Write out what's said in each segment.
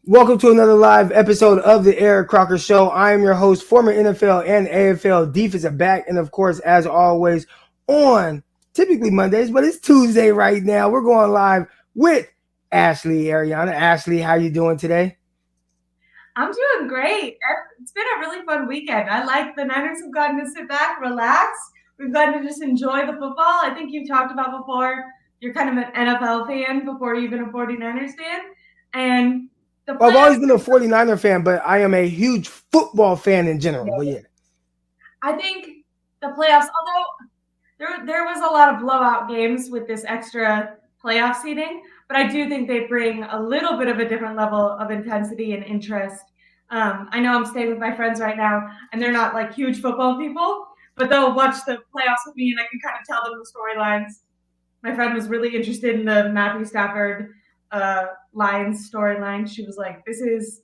Welcome to another live episode of the Eric Crocker Show. I am your host, former NFL and AFL defensive back, and of course, as always, on typically Mondays, but it's Tuesday right now. We're going live with Ashley Ariana. Ashley, how you doing today? I'm doing great. It's been a really fun weekend. I like the Niners have gotten to sit back, relax. We've gotten to just enjoy the football. I think you've talked about before, you're kind of an NFL fan before you've been a 49ers fan. And the Well, I've always playoffs, been a 49er fan, but I am a huge football fan in general. But yeah. I think the playoffs, although there was a lot of blowout games with this extra playoff seeding, but I do think they bring a little bit of a different level of intensity and interest. I know I'm staying with my friends right now, and they're not like huge football people, but they'll watch the playoffs with me, and I can kind of tell them the storylines. My friend was really interested in the Matthew Stafford Lions storyline. She was like, "This is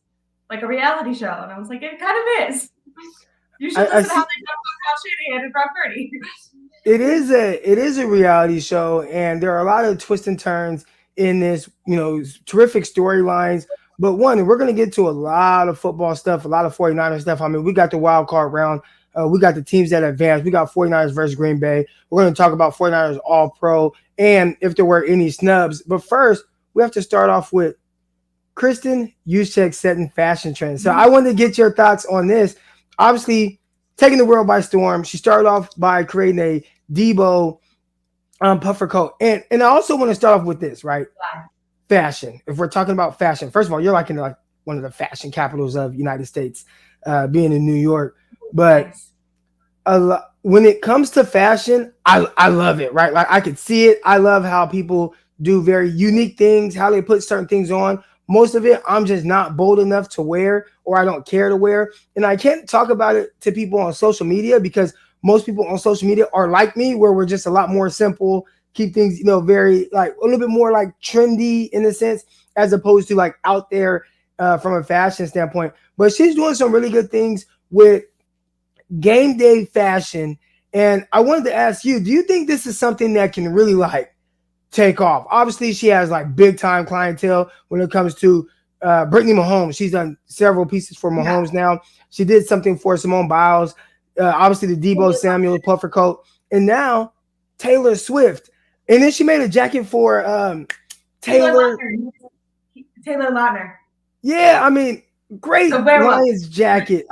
like a reality show," and I was like, "It kind of is." You should I listen to how see. they talk about Kyle Shanahan and Brock Purdy. It is a reality show, and there are a lot of twists and turns in this, terrific storylines. But one, we're going to get to a lot of football stuff, a lot of 49ers stuff. I mean, we got the wild card round. We got the teams that advanced. We got 49ers versus Green Bay. We're going to talk about 49ers all pro and if there were any snubs. But first, we have to start off with Kristen Juszczyk setting fashion trends. So I wanted to get your thoughts on this. Obviously, taking the world by storm. She started off by creating a Debo puffer coat. And I also want to start off with this, right? Fashion. If we're talking about fashion, first of all, you're like in like one of the fashion capitals of United States, being in New York. But Nice. when it comes to fashion, I love it, right? Like I could see it. I love how people do very unique things, how they put certain things on. Most of it, I'm just not bold enough to wear, or I don't care to wear. And I can't talk about it to people on social media because most people on social media are like me, where we're just a lot more simple, keep things, very like a little bit more like trendy in a sense, as opposed to like out there from a fashion standpoint. But she's doing some really good things with game day fashion. And I wanted to ask you, do you think this is something that can really like take off? Obviously, she has like big time clientele when it comes to Brittany Mahomes. She's done several pieces for Yeah. Mahomes now. She did something for Simone Biles. Obviously, the Debo Samuel puffer coat, and now Taylor Swift. And then she made a jacket for Taylor Taylor. Lautner. Taylor Lautner. Yeah, I mean, The great werewolf. Lions jacket.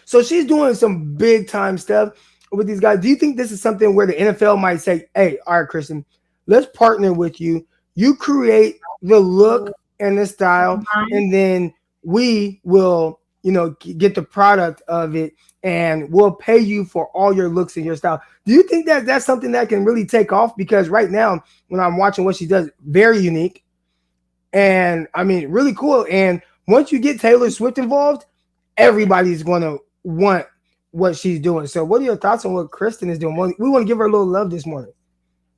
So she's doing some big time stuff with these guys. Do you think this is something where the NFL might say, "Hey, all right, Kristen, let's partner with you. You create the look and the style, and then we will, get the product of it, and we'll pay you for all your looks and your style." Do you think that that's something that can really take off? Because right now, when I'm watching what she does, very unique, and I mean, really cool. And once you get Taylor Swift involved, everybody's going to want what she's doing. So, what are your thoughts on what Kristen is doing? We want to give her a little love this morning.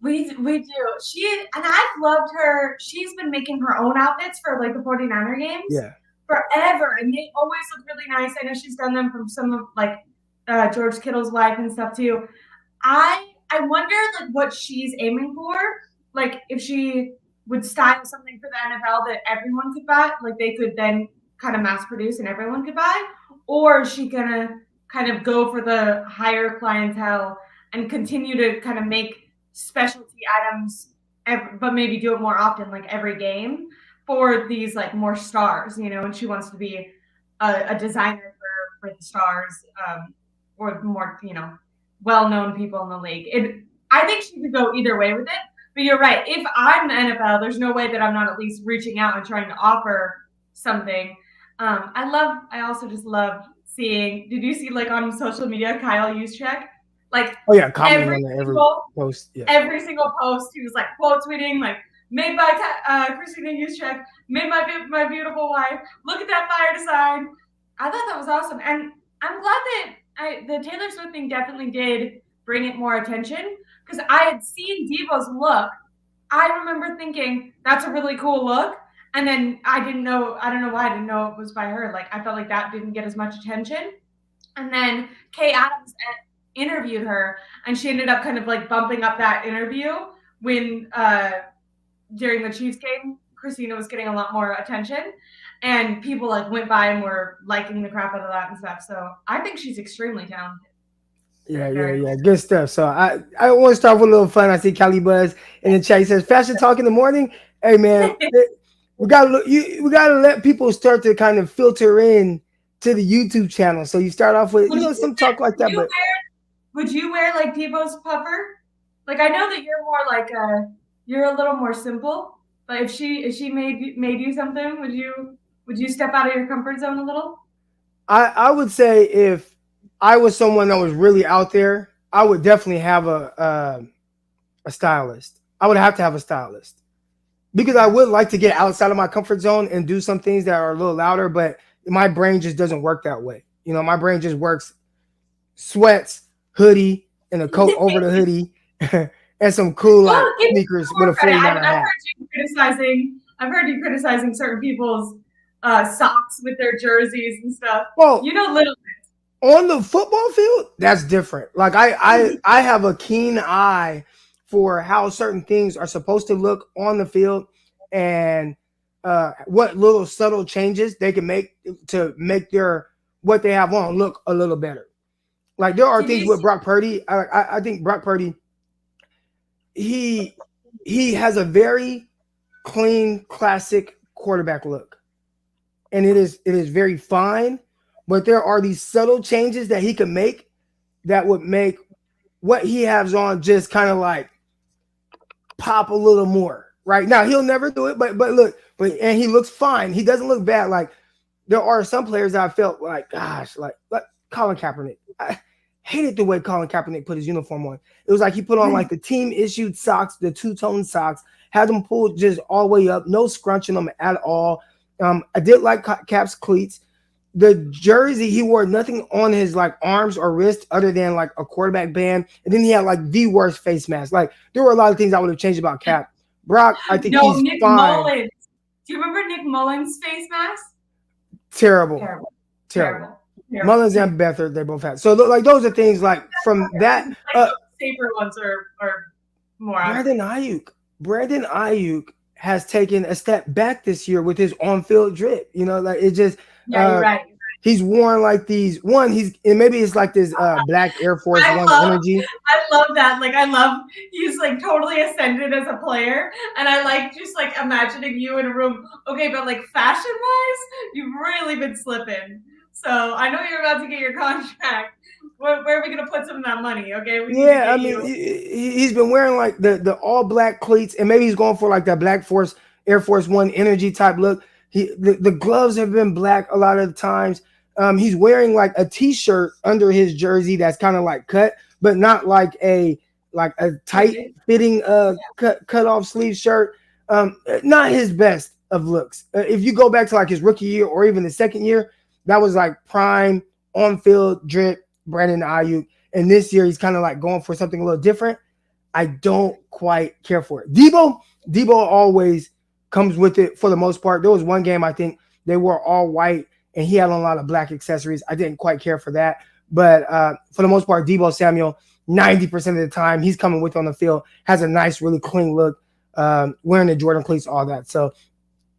We do. And I've loved her. She's been making her own outfits for like the 49er games Yeah. forever, and they always look really nice. I know she's done them from some of like George Kittle's wife and stuff too. I wonder like what she's aiming for. Like if she would style something for the NFL that everyone could buy, like they could then kind of mass produce and everyone could buy, or is she gonna kind of go for the higher clientele and continue to kind of make specialty items, but maybe do it more often, like every game for these like more stars, and she wants to be a designer for the stars, or more, well-known people in the league. I think she could go either way with it. But you're right. If I'm the NFL, there's no way that I'm not at least reaching out and trying to offer something. I also just love seeing. Did you see like on social media Kyle Juszczyk? Like Oh yeah, commenting every on every single post. Yeah. every single post, he was like quote tweeting like made by Christina Juszczyk, made my beautiful wife. Look at that fire design. I thought that was awesome, and I'm glad that the Taylor Swift thing definitely did bring it more attention because I had seen Devo's look. I remember thinking that's a really cool look, and then I don't know why I didn't know it was by her. Like I felt like that didn't get as much attention, and then Kay Adams interviewed her, and she ended up kind of like bumping up that interview when during the Chiefs game Christina was getting a lot more attention, and people like went by and were liking the crap out of that and stuff. So I think she's extremely talented. Yeah. Good stuff. So I want to start with a little fun. I see Cali Buzz in the chat. He says, "Fashion talk in the morning." Hey man, we gotta look. We gotta let people start to kind of filter in to the YouTube channel. So you start off with some talk like that, but would you wear like Debo's puffer? Like I know that you're more like you're a little more simple, but if she made you something, would you step out of your comfort zone a little? I would say if I was someone that was really out there, I would definitely have a stylist. I would have to have a stylist because I would like to get outside of my comfort zone and do some things that are a little louder, but my brain just doesn't work that way. My brain just works sweats, hoodie, and a coat over the hoodie, and some cool sneakers with a 49er hat. I've heard you criticizing certain people's socks with their jerseys and stuff. Well, little on the football field, that's different. Like I have a keen eye for how certain things are supposed to look on the field and what little subtle changes they can make to make what they have on look a little better. Like there are things with Brock Purdy. I think Brock Purdy, he has a very clean, classic quarterback look. And it is very fine, but there are these subtle changes that he can make that would make what he has on just kind of like pop a little more. Right now, he'll never do it, but and he looks fine. He doesn't look bad. Like there are some players that I felt like, gosh, like Colin Kaepernick. I hated the way Colin Kaepernick put his uniform on. It was like he put on like the team issued socks, the two-tone socks, had them pulled just all the way up, no scrunching them at all. I did like Cap's cleats. The jersey, he wore nothing on his like arms or wrist other than like a quarterback band. And then he had like the worst face mask. Like there were a lot of things I would have changed about Cap. Brock, I think he's Nick fine. Mullins. Do you remember Nick Mullins' face mask? Terrible. Mullins and Beathard, they both had. So like those are things like from that. Safer ones are more. Brandon Aiyuk has taken a step back this year with his on-field drip. Like it just you're right. He's worn like these maybe it's like this black Air Force One energy. I love that. Like he's like totally ascended as a player. And I like just like imagining you in a room. Okay, but like fashion wise, you've really been slipping. So I know you're about to get your contract. Where are we gonna put some of that money? Okay. I mean, he's been wearing like the all black cleats, and maybe he's going for like that Black Force Air Force One energy type look. The gloves have been black a lot of the times. He's wearing like a t-shirt under his jersey that's kind of like cut, but not like a tight fitting cut off sleeve shirt. Not his best of looks. If you go back to like his rookie year or even the second year, that was like prime on field drip Brandon Aiyuk. And this year he's kind of like going for something a little different. I don't quite care for it. Debo always comes with it for the most part. There was one game I think they were all white and he had a lot of black accessories. I didn't quite care for that. But for the most part, Debo Samuel, 90% of the time he's coming with on the field, has a nice, really clean look, wearing the Jordan cleats, all that. So,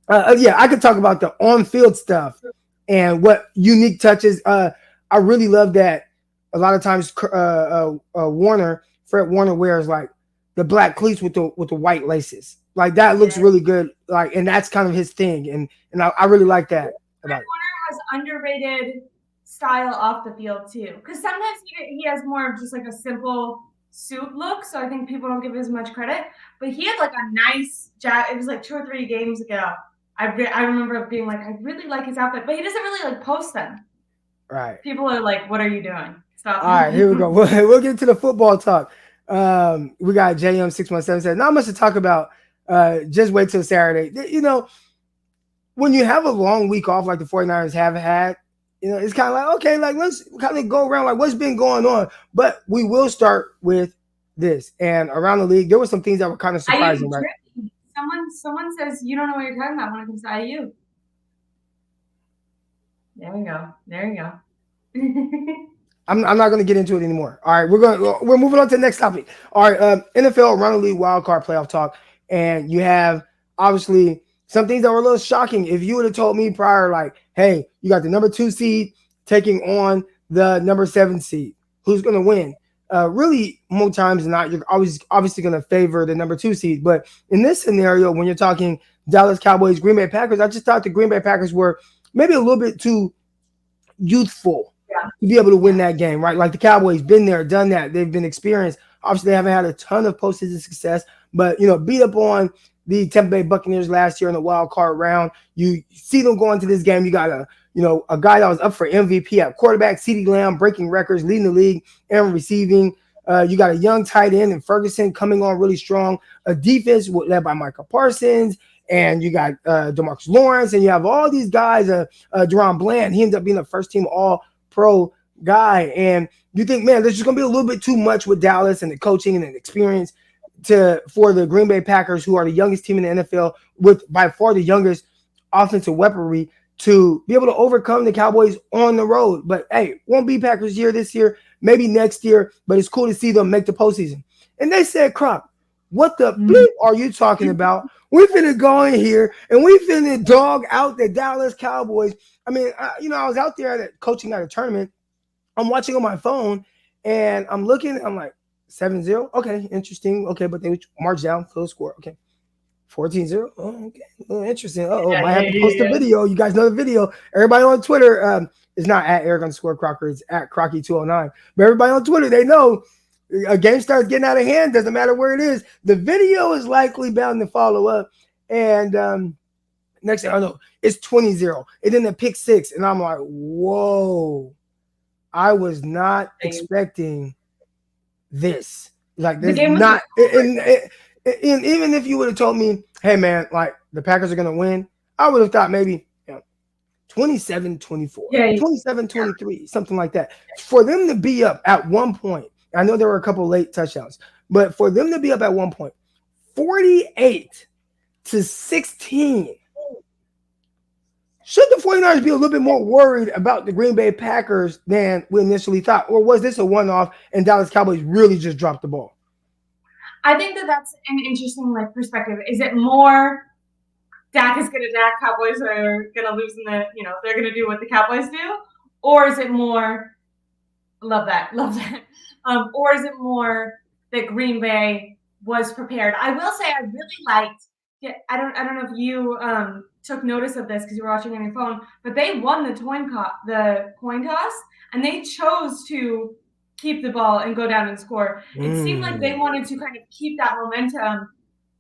I could talk about the on-field stuff and what unique touches. I really love that a lot of times Fred Warner wears like the black cleats with the white laces. Like that looks really good. Like, and that's kind of his thing. And I really like that about it. Warner has underrated style off the field too. Because sometimes he has more of just like a simple suit look. So I think people don't give him as much credit. But he had like a nice jacket. It was like 2 or 3 games ago. I remember being like, I really like his outfit. But he doesn't really like post them. Right. People are like, what are you doing? Stop. All right, here we go. We'll get to the football talk. We got JM617 said, not much to talk about. Just wait till Saturday. When you have a long week off like the 49ers have had, it's kind of like, okay, like let's kind of go around like what's been going on. But we will start with this. And around the league, there were some things that were kind of surprising. Right? Someone says you don't know what you're talking about when it comes to Aiyuk. There we go. I'm not going to get into it anymore. All right, we're moving on to the next topic. All right, NFL around the league wildcard playoff talk, and you have obviously some things that were a little shocking. If you would have told me prior, like, hey, you got the number 2 seed taking on the number 7 seed, who's going to win? Really, more times than not, you're always obviously going to favor the number 2 seed. But in this scenario, when you're talking Dallas Cowboys, Green Bay Packers, I just thought the Green Bay Packers were maybe a little bit too youthful to be able to win that game, right? Like the Cowboys, been there, done that. They've been experienced. Obviously, they haven't had a ton of postseason success, but beat up on the Tampa Bay Buccaneers last year in the wild card round. You see them going to this game. You got a guy that was up for MVP at quarterback, CeeDee Lamb, breaking records, leading the league and receiving. You got a young tight end in Ferguson coming on really strong. A defense led by Micah Parsons. And you got DeMarcus Lawrence, and you have all these guys. Deron Bland, he ends up being the first team All-Pro guy. And you think, man, there's just going to be a little bit too much with Dallas and the coaching and the experience for the Green Bay Packers, who are the youngest team in the NFL with by far the youngest offensive weaponry, to be able to overcome the Cowboys on the road. But, hey, won't be Packers year this year, maybe next year, but it's cool to see them make the postseason. And they said, Crock, what the bleep are you talking about? We finna go in here and we finna dog out the Dallas Cowboys. I mean, I was out there coaching at a tournament. I'm watching on my phone and I'm looking. I'm like, 7-0. Okay, interesting. Okay, but they march down, full score. Okay, 14-0. Oh, okay, a little interesting. Might have to post a video. You guys know the video. Everybody on Twitter, it's not at Eric_Crocker. It's at Crocky209. But everybody on Twitter, they know a game starts getting out of hand. Doesn't matter where it is. The video is likely bound to follow up. And next thing I know, it's 20-0. And then the pick 6. And I'm like, whoa. I was not expecting this. Like, this not. And even if you would have told me, hey, man, like, the Packers are going to win, I would have thought maybe 27-24, 27-23, something like that. For them to be up at one point, I know there were a couple late touchdowns, but for them to be up at one point, 48-16, should the 49ers be a little bit more worried about the Green Bay Packers than we initially thought? Or was this a one-off and Dallas Cowboys really just dropped the ball? I think that's an interesting perspective. Is it more Dak is going to Dak, Cowboys are going to lose in they're going to do what the Cowboys do? Or is it more, love that. Or is it more that Green Bay was prepared? I will say I really liked, I don't know if you took notice of this because you were watching on your phone, but they won the coin toss, and they chose to keep the ball and go down and score. It seemed like they wanted to kind of keep that momentum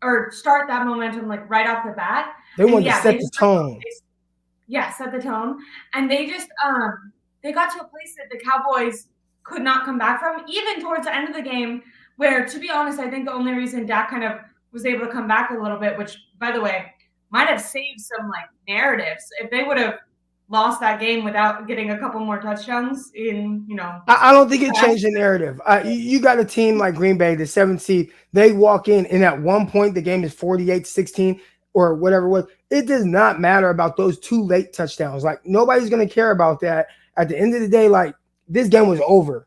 or start that momentum right off the bat. They wanted to set the tone. Set the tone. And they just they got to a place that the Cowboys could not come back from, even towards the end of the game, where, to be honest, I think the only reason Dak kind of was able to come back a little bit, which, by the way, might have saved some narratives. If they would have lost that game without getting a couple more touchdowns I don't think it changed the narrative. You got a team like Green Bay, the 7th seed, they walk in and at one point the game is 48-16 or whatever it was. It does not matter about those 2 late touchdowns. Nobody's going to care about that. At the end of the day, this game was over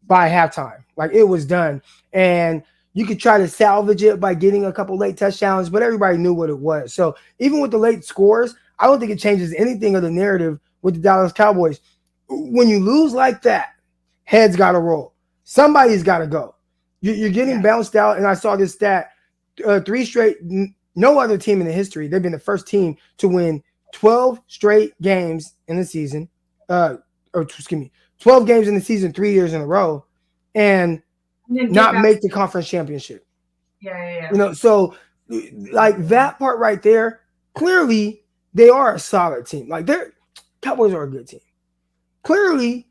by halftime. It was done. And you could try to salvage it by getting a couple late touchdowns, but everybody knew what it was. So even with the late scores, I don't think it changes anything of the narrative with the Dallas Cowboys. When you lose like that, heads got to roll. Somebody's got to go. You're getting bounced out, and I saw this stat, 3 straight, no other team in the history, they've been the first team to win 12 straight games in the season, 12 games in the season 3 years in a row, and not make the conference championship. Yeah. So that part right there, clearly they are a solid team. Cowboys are a good team. Clearly,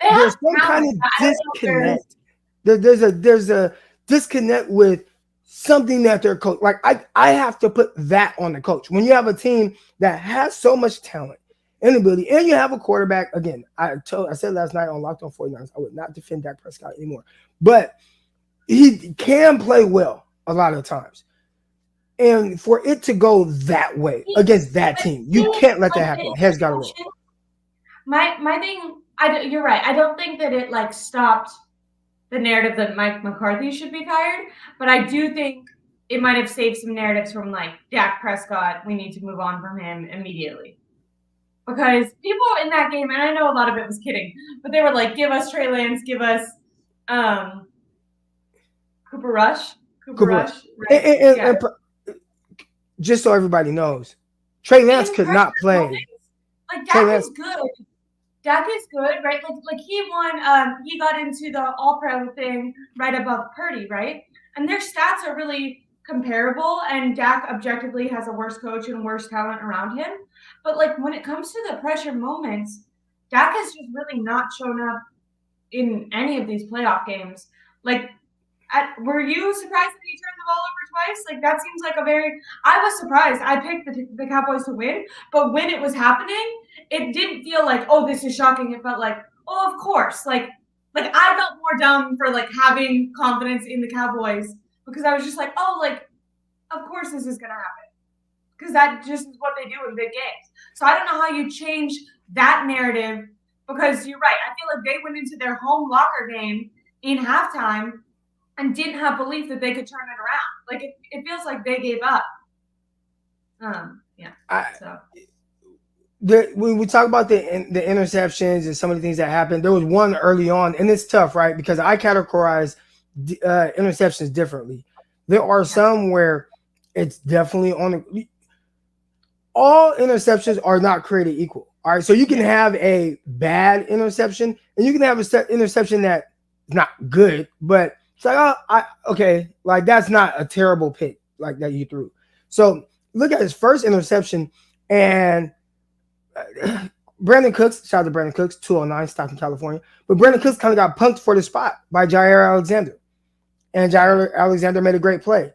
there's some kind of disconnect. There's a disconnect with something that their coach. I have to put that on the coach. When you have a team that has so much talent and ability, and you have a quarterback. Again, I said last night on Locked On 49ers, I would not defend Dak Prescott anymore, but he can play well a lot of times. And for it to go that way against that team, you can't let that happen. Heads got to roll. My thing, you're right. I don't think that it stopped the narrative that Mike McCarthy should be fired, but I do think it might have saved some narratives from like Dak Prescott. We need to move on from him immediately. Because people in that game, and I know a lot of it was kidding, but they were like, give us Trey Lance, give us Cooper Rush. Right? And just so everybody knows, Trey Lance could not play. Like Dak is good. Dak is good, right? Like he won. He got into the All-Pro thing right above Purdy, right? And their stats are really comparable. And Dak objectively has a worse coach and worse talent around him. But like when it comes to the pressure moments, Dak has just really not shown up in any of these playoff games. Like, were you surprised that he turned the ball over twice? Like that seems like I was surprised. I picked the Cowboys to win, but when it was happening, it didn't feel like, oh, this is shocking. It felt like, oh, of course. Like I felt more dumb for like having confidence in the Cowboys because I was just like, oh, like, of course this is gonna happen. Because that just is what they do in big games. So I don't know how you change that narrative because you're right. I feel like they went into their home locker game in halftime and didn't have belief that they could turn it around. Like it feels like they gave up. When we talk about the interceptions and some of the things that happened, there was one early on, and it's tough, right? Because I categorize interceptions differently. There are some where it's definitely on the. All interceptions are not created equal. All right, so you can have a bad interception, and you can have an interception that's not good, but it's like, okay, like that's not a terrible pick like that you threw. So look at his first interception, and Brandon Cooks, shout out to Brandon Cooks, 209, Stockton, California. But Brandon Cooks kind of got punked for the spot by Jair Alexander, and Jair Alexander made a great play.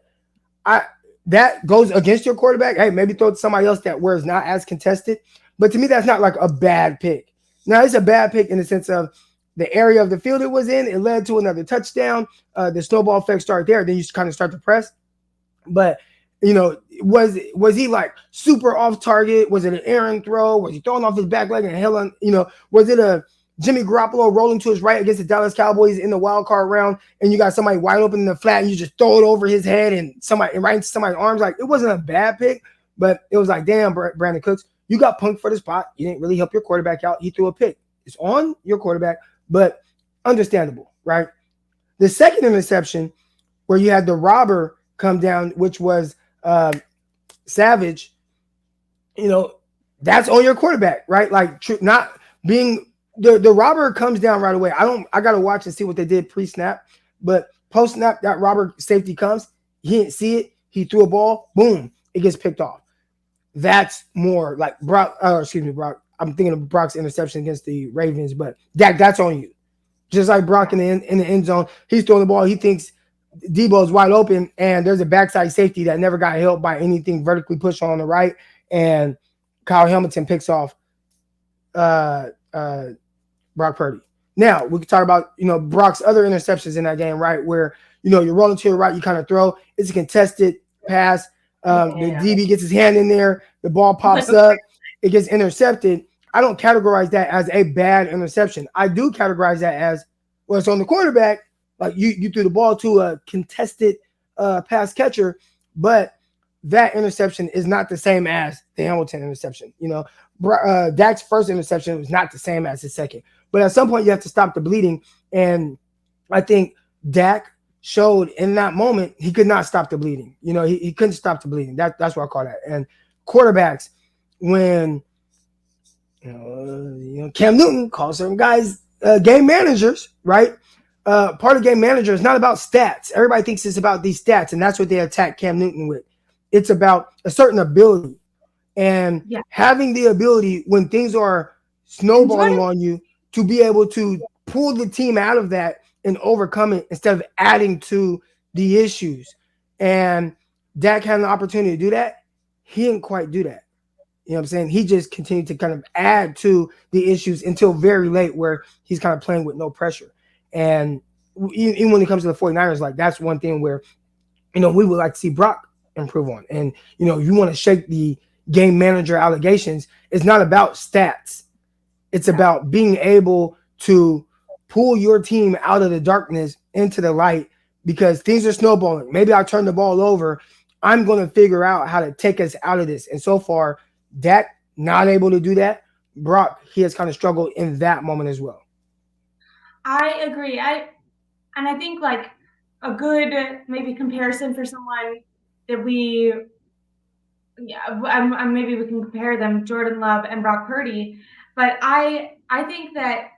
That goes against your quarterback. Hey, maybe throw it to somebody else that where it's not as contested. But to me, that's not like a bad pick. Now, it's a bad pick in the sense of the area of the field it was in. It led to another touchdown. The snowball effect started there. Then you kind of start to press. But, was he like super off target? Was it an errant throw? Was he throwing off his back leg and was it a Jimmy Garoppolo rolling to his right against the Dallas Cowboys in the wild card round, and you got somebody wide open in the flat, and you just throw it over his head and right into somebody's arms? Like, it wasn't a bad pick, but it was like, damn, Brandon Cooks, you got punked for the spot. You didn't really help your quarterback out. He threw a pick. It's on your quarterback, but understandable, right? The second interception, where you had the robber come down, which was Savage, that's on your quarterback, right? Like, not being. The robber comes down right away. I gotta watch and see what they did pre-snap, but post-snap, that robber safety comes. He didn't see it. He threw a ball. Boom! It gets picked off. That's more like Brock. Brock. I'm thinking of Brock's interception against the Ravens, but that's on you. Just like Brock in the end zone, he's throwing the ball. He thinks Debo's wide open, and there's a backside safety that never got helped by anything vertically pushed on the right, and Kyle Hamilton picks off. Brock Purdy. Now we can talk about Brock's other interceptions in that game, right? Where you're rolling to your right, you kind of throw. It's a contested pass. The DB gets his hand in there, the ball pops up, it gets intercepted. I don't categorize that as a bad interception. I do categorize that as, well, it's on the quarterback. Like you threw the ball to a contested pass catcher, but that interception is not the same as the Hamilton interception. Dak's first interception was not the same as his second. But at some point, you have to stop the bleeding. And I think Dak showed in that moment he could not stop the bleeding. He couldn't stop the bleeding. That's what I call that. And quarterbacks, when Cam Newton calls certain guys game managers, right? Part of game manager is not about stats. Everybody thinks it's about these stats, and that's what they attack Cam Newton with. It's about a certain ability. And having the ability when things are snowballing on you to be able to pull the team out of that and overcome it instead of adding to the issues. And Dak had an opportunity to do that. He didn't quite do that. You know what I'm saying? He just continued to kind of add to the issues until very late where he's kind of playing with no pressure. And even when it comes to the 49ers, like that's one thing where, we would like to see Brock improve on. And, if you want to shake the game manager allegations, it's not about stats. It's about being able to pull your team out of the darkness into the light because things are snowballing. Maybe I turn the ball over. I'm going to figure out how to take us out of this. And so far, Dak not able to do that. Brock, he has kind of struggled in that moment as well. I agree. I think like a good maybe comparison for someone that maybe we can compare them, Jordan Love and Brock Purdy. But I think that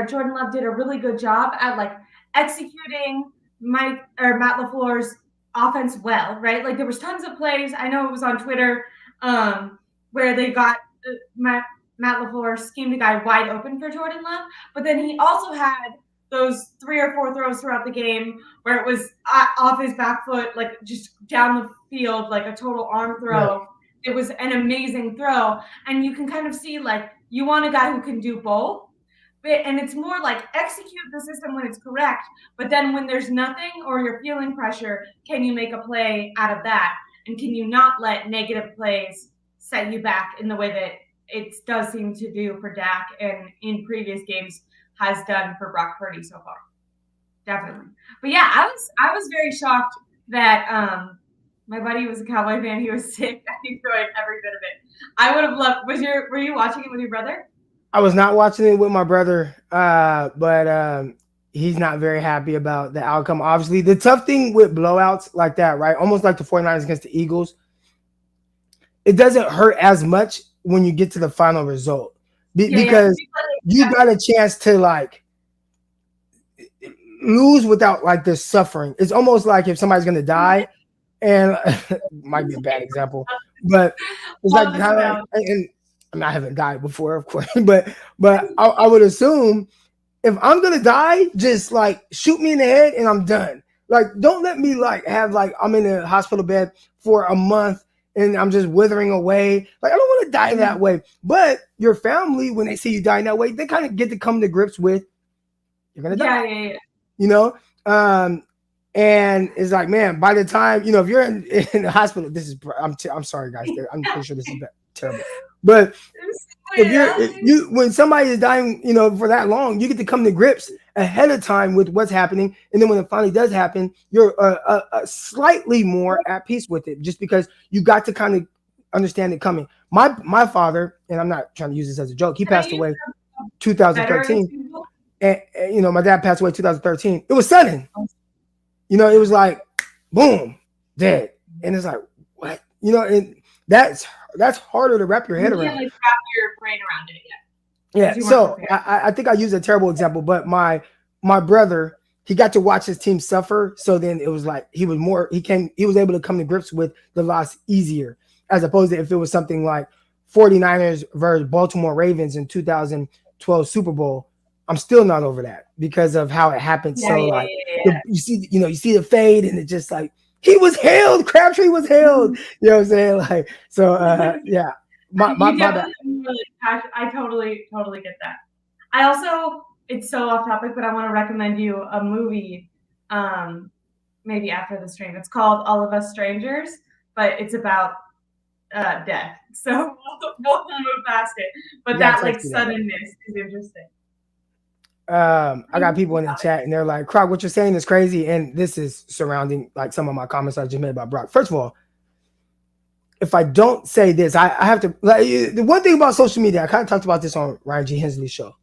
Jordan Love did a really good job at like executing Matt LaFleur's offense well, right? Like there was tons of plays. I know it was on Twitter where they got Matt LaFleur schemed the guy wide open for Jordan Love, but then he also had those 3 or 4 throws throughout the game where it was off his back foot, like just down the field, like a total arm throw. Right. It was an amazing throw. And you can kind of see like you want a guy who can do both. And it's more like execute the system when it's correct. But then when there's nothing or you're feeling pressure, can you make a play out of that? And can you not let negative plays set you back in the way that it does seem to do for Dak and in previous games has done for Brock Purdy so far. Definitely. But yeah, I was very shocked that my buddy was a Cowboy fan. He was sick. I enjoyed every bit of it. I would have loved. Were you watching it with your brother? I was not watching it with my brother, but he's not very happy about the outcome. Obviously, the tough thing with blowouts like that, right? Almost like the 49ers against the Eagles, it doesn't hurt as much when you get to the final result because you got a chance to like lose without like this suffering. It's almost like if somebody's gonna die, and might be a bad example, but it's like kind of, and I mean, I haven't died before, of course, but I would assume if I'm gonna die, just like shoot me in the head and I'm done. Like, don't let me like have like I'm in a hospital bed for a month and I'm just withering away. Like, I don't want to die that way. But your family, when they see you dying that way, they kind of get to come to grips with you're gonna die. Yeah. You know, and it's like, man, by the time if you're in the hospital, this is I'm sorry, guys. I'm pretty sure this is terrible. But if when somebody is dying, for that long, you get to come to grips ahead of time with what's happening, and then when it finally does happen, you're slightly more at peace with it, just because you got to kind of understand it coming. My father, and I'm not trying to use this as a joke, he passed away 2013, and my dad passed away 2013. It was sudden, it was like boom, dead, and it's like what, and that's harder to wrap your head around. Like wrap your brain around it. Yeah. So I think I used a terrible example, but my brother, he got to watch his team suffer. So then it was like he was able to come to grips with the loss easier, as opposed to if it was something like 49ers versus Baltimore Ravens in 2012 Super Bowl. I'm still not over that because of how it happened. You see the fade, and it just like he was held. Crabtree was held. You know what I'm saying? Like, so yeah. My bad. I totally get that. I also, it's so off topic, but I want to recommend you a movie maybe after the stream. It's called All of Us Strangers, but it's about death. So we'll move past it. But that like suddenness is interesting. I got people in the chat and they're like, Crock, what you're saying is crazy. And this is surrounding like some of my comments I just made about Brock. First of all, if I don't say this, I have to. Like, the one thing about social media, I kind of talked about this on Ryan G. Hensley's show.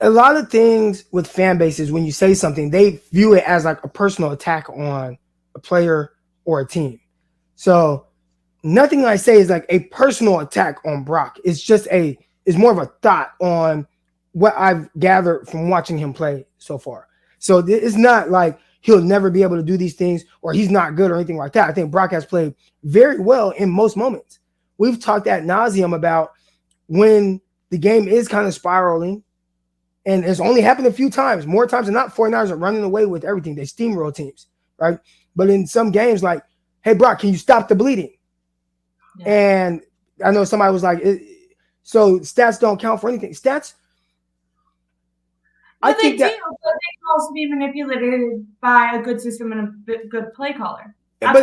A lot of things with fan bases, when you say something, they view it as like a personal attack on a player or a team. So nothing I say is like a personal attack on Brock. It's just it's more of a thought on what I've gathered from watching him play so far. So it's not like he'll never be able to do these things or he's not good or anything like that. I think Brock has played very well in most moments. We've talked ad nauseum about when the game is kind of spiraling, and it's only happened a few times. More times than not, 49ers are running away with everything. They steamroll teams, right? But in some games, like, hey, Brock, can you stop the bleeding? Yeah. And I know somebody was like, so stats don't count for anything. Stats, I think that they can also be manipulated by a good system and a good play caller. That's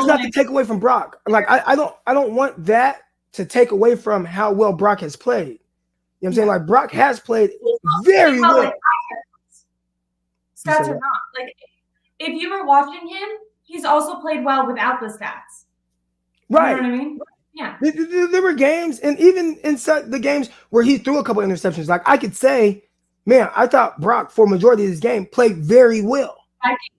not to take away from Brock. Like I don't want that to take away from how well Brock has played. You know what I'm saying? Like Brock has played very well. You said stats or what? not. Like, if you were watching him, he's also played well without the stats. You know what Right. I mean? Yeah. There were games, and even inside the games where he threw a couple interceptions, like I could say, man, I thought Brock for majority of this game played very well.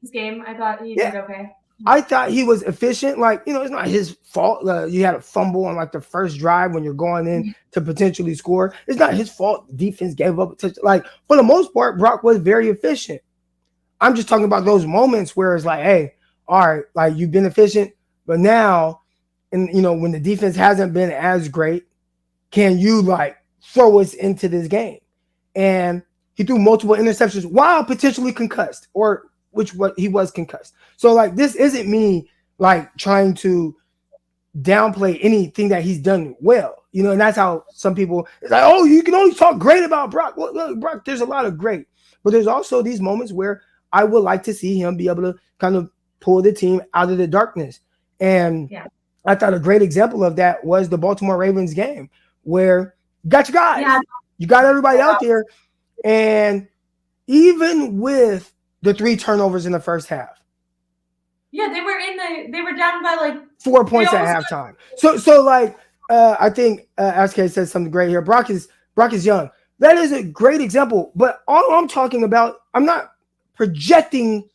This game, I thought he Yeah, did okay. I thought he was efficient. Like, it's not his fault. You had a fumble on like the first drive when you're going in to potentially score. It's not his fault. Defense gave up a touch. Like, for the most part, Brock was very efficient. I'm just talking about those moments where it's like, hey, all right, like you've been efficient, but now, and when the defense hasn't been as great, can you like throw us into this game? And he threw multiple interceptions while potentially concussed, or what he was concussed. So like this isn't me like trying to downplay anything that he's done well, and that's how some people, it's like, oh, you can only talk great about Brock. Well, look, Brock, there's a lot of great, but there's also these moments where I would like to see him be able to kind of pull the team out of the darkness. And I thought a great example of that was the Baltimore Ravens game where you got your guys, you got everybody out there, and even with the 3 turnovers in the first half. Yeah, they were down by like 4 points at halftime. So like I think SK says something great here. Brock is young. That is a great example. But all I'm talking about, I'm not projecting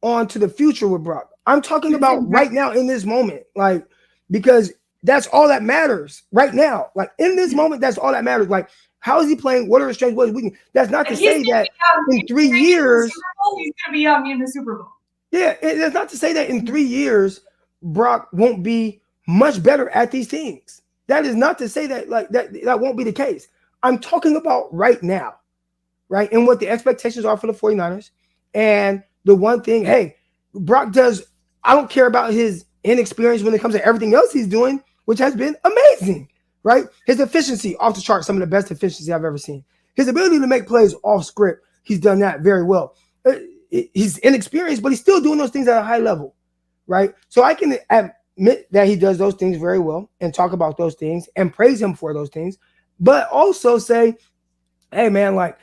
onto the future with Brock. I'm talking about right now in this moment, like, because that's all that matters right now. Like in this moment, that's all that matters. Like, how is he playing? What are his strengths? What is weakness? That's not to say that in 3 years he's going to be in the Super Bowl. Yeah, it's not to say that in 3 years Brock won't be much better at these things. That is not to say that like that won't be the case. I'm talking about right now, right? And what the expectations are for the 49ers. And the one thing, hey, Brock does, I don't care about his inexperience when it comes to everything else he's doing, which has been amazing, right? His efficiency off the chart, some of the best efficiency I've ever seen. His ability to make plays off script, he's done that very well. He's inexperienced, but he's still doing those things at a high level, right? So I can admit that he does those things very well and talk about those things and praise him for those things, but also say, hey, man, like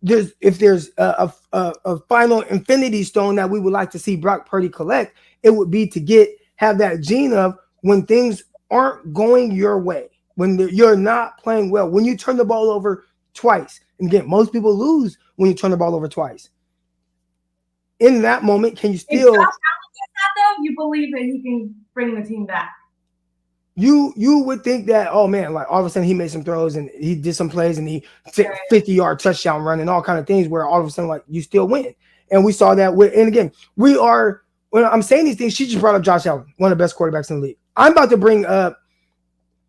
if there's a final infinity stone that we would like to see Brock Purdy collect, it would be to have that gene of when things aren't going your way, when you're not playing well, when you turn the ball over twice. And again, most people lose when you turn the ball over twice. In that moment, can you still? If Josh Allen does that, though, you believe that he can bring the team back. You would think that, oh man, like all of a sudden he made some throws and he did some plays and he 50-yard touchdown run and all kind of things where all of a sudden like you still win. And we saw that and again, when I'm saying these things, she just brought up Josh Allen, one of the best quarterbacks in the league. I'm about to bring up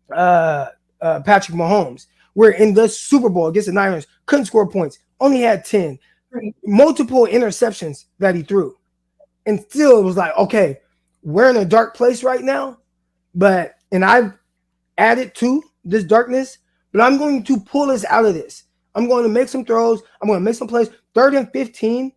Patrick Mahomes, where in the Super Bowl against the Niners, couldn't score points, only had 10. Multiple interceptions that he threw, and still it was like, okay, we're in a dark place right now, and I've added to this darkness, but I'm going to pull us out of this. I'm going to make some throws. I'm going to make some plays. 3rd and 15,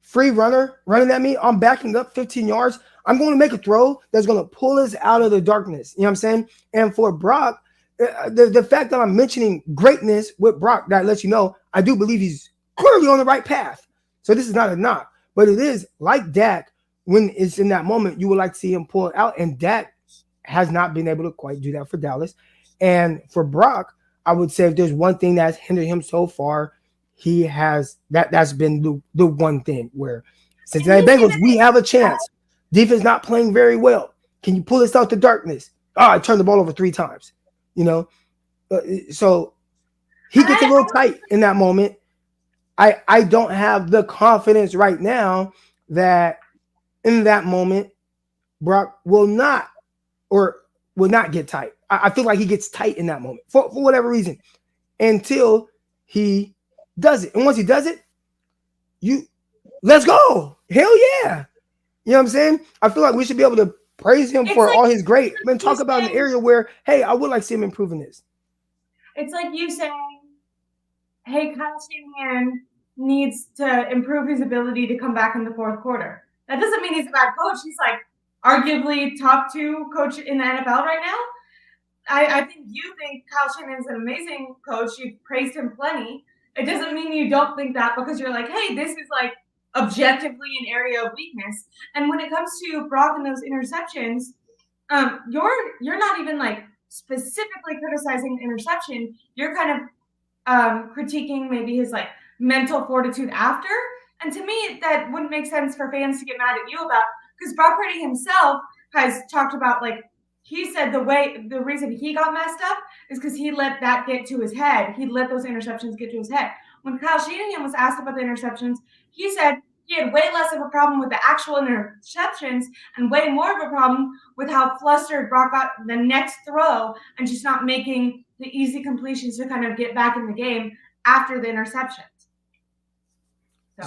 free runner running at me. I'm backing up 15 yards. I'm going to make a throw that's going to pull us out of the darkness. You know what I'm saying? And for Brock, the fact that I'm mentioning greatness with Brock, that lets you know I do believe he's clearly on the right path. So this is not a knock, but it is like Dak. When it's in that moment, you would like to see him pull it out, and Dak has not been able to quite do that for Dallas. And for Brock, I would say if there's one thing that's hindered him so far, he has that's been the one thing where Cincinnati Bengals, we have a chance. Defense not playing very well. Can you pull us out the darkness? Oh, I turned the ball over 3 times. So he gets a little tight in that moment. I don't have the confidence right now that in that moment Brock will not get tight. I feel like he gets tight in that moment for whatever reason until he does it. And once he does it, let's go. Hell yeah. You know what I'm saying? I feel like we should be able to praise him for all his great and talk about an area where, hey, I would like to see him improving this. It's like you saying, hey, Kyle Shanahan needs to improve his ability to come back in the 4th quarter. That doesn't mean he's a bad coach. He's like arguably top 2 coach in the NFL right now. I think you think Kyle Shanahan's an amazing coach. You've praised him plenty. It doesn't mean you don't think that because you're like, hey, this is like objectively an area of weakness. And when it comes to Brock and those interceptions, you're not even like specifically criticizing the interception. You're kind of critiquing maybe his like mental fortitude after. And to me, that wouldn't make sense for fans to get mad at you about, because Brock Purdy himself has talked about, like, he said the reason he got messed up is because he let that get to his head. He let those interceptions get to his head. When Kyle Shanahan was asked about the interceptions, he said he had way less of a problem with the actual interceptions and way more of a problem with how flustered Brock got the next throw and just not making the easy completions to kind of get back in the game after the interceptions.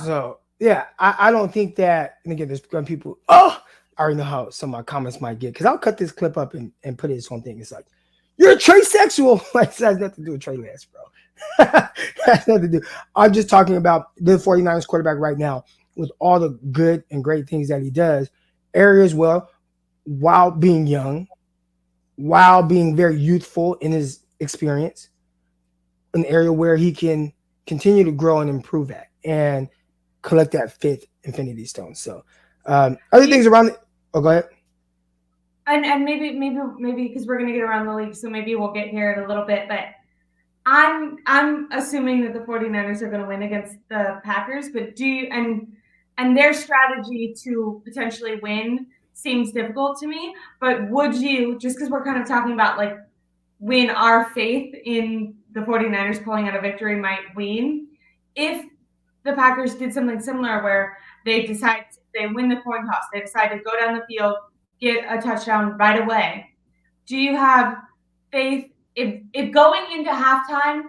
So yeah, I don't think that, and again, there's people, I already know how some of my comments might get, because I'll cut this clip up and put it in some thing. It's like, you're a Trey sexual. Like, that has nothing to do with Trey Lance, bro. That has nothing to do. I'm just talking about the 49ers quarterback right now with all the good and great things that he does. Areas, well, while being young, while being very youthful in his experience, an area where he can continue to grow and improve at and collect that fifth infinity stone. So other things around it. Oh, go ahead. And maybe because we're gonna get around the league, so maybe we'll get here in a little bit, but I'm assuming that the 49ers are gonna win against the Packers, but and their strategy to potentially win seems difficult to me. But would you, just because we're kind of talking about like when our faith in the 49ers pulling out a victory might wane, if the Packers did something similar where they win the coin toss, they decide to go down the field, get a touchdown right away, do you have faith if going into halftime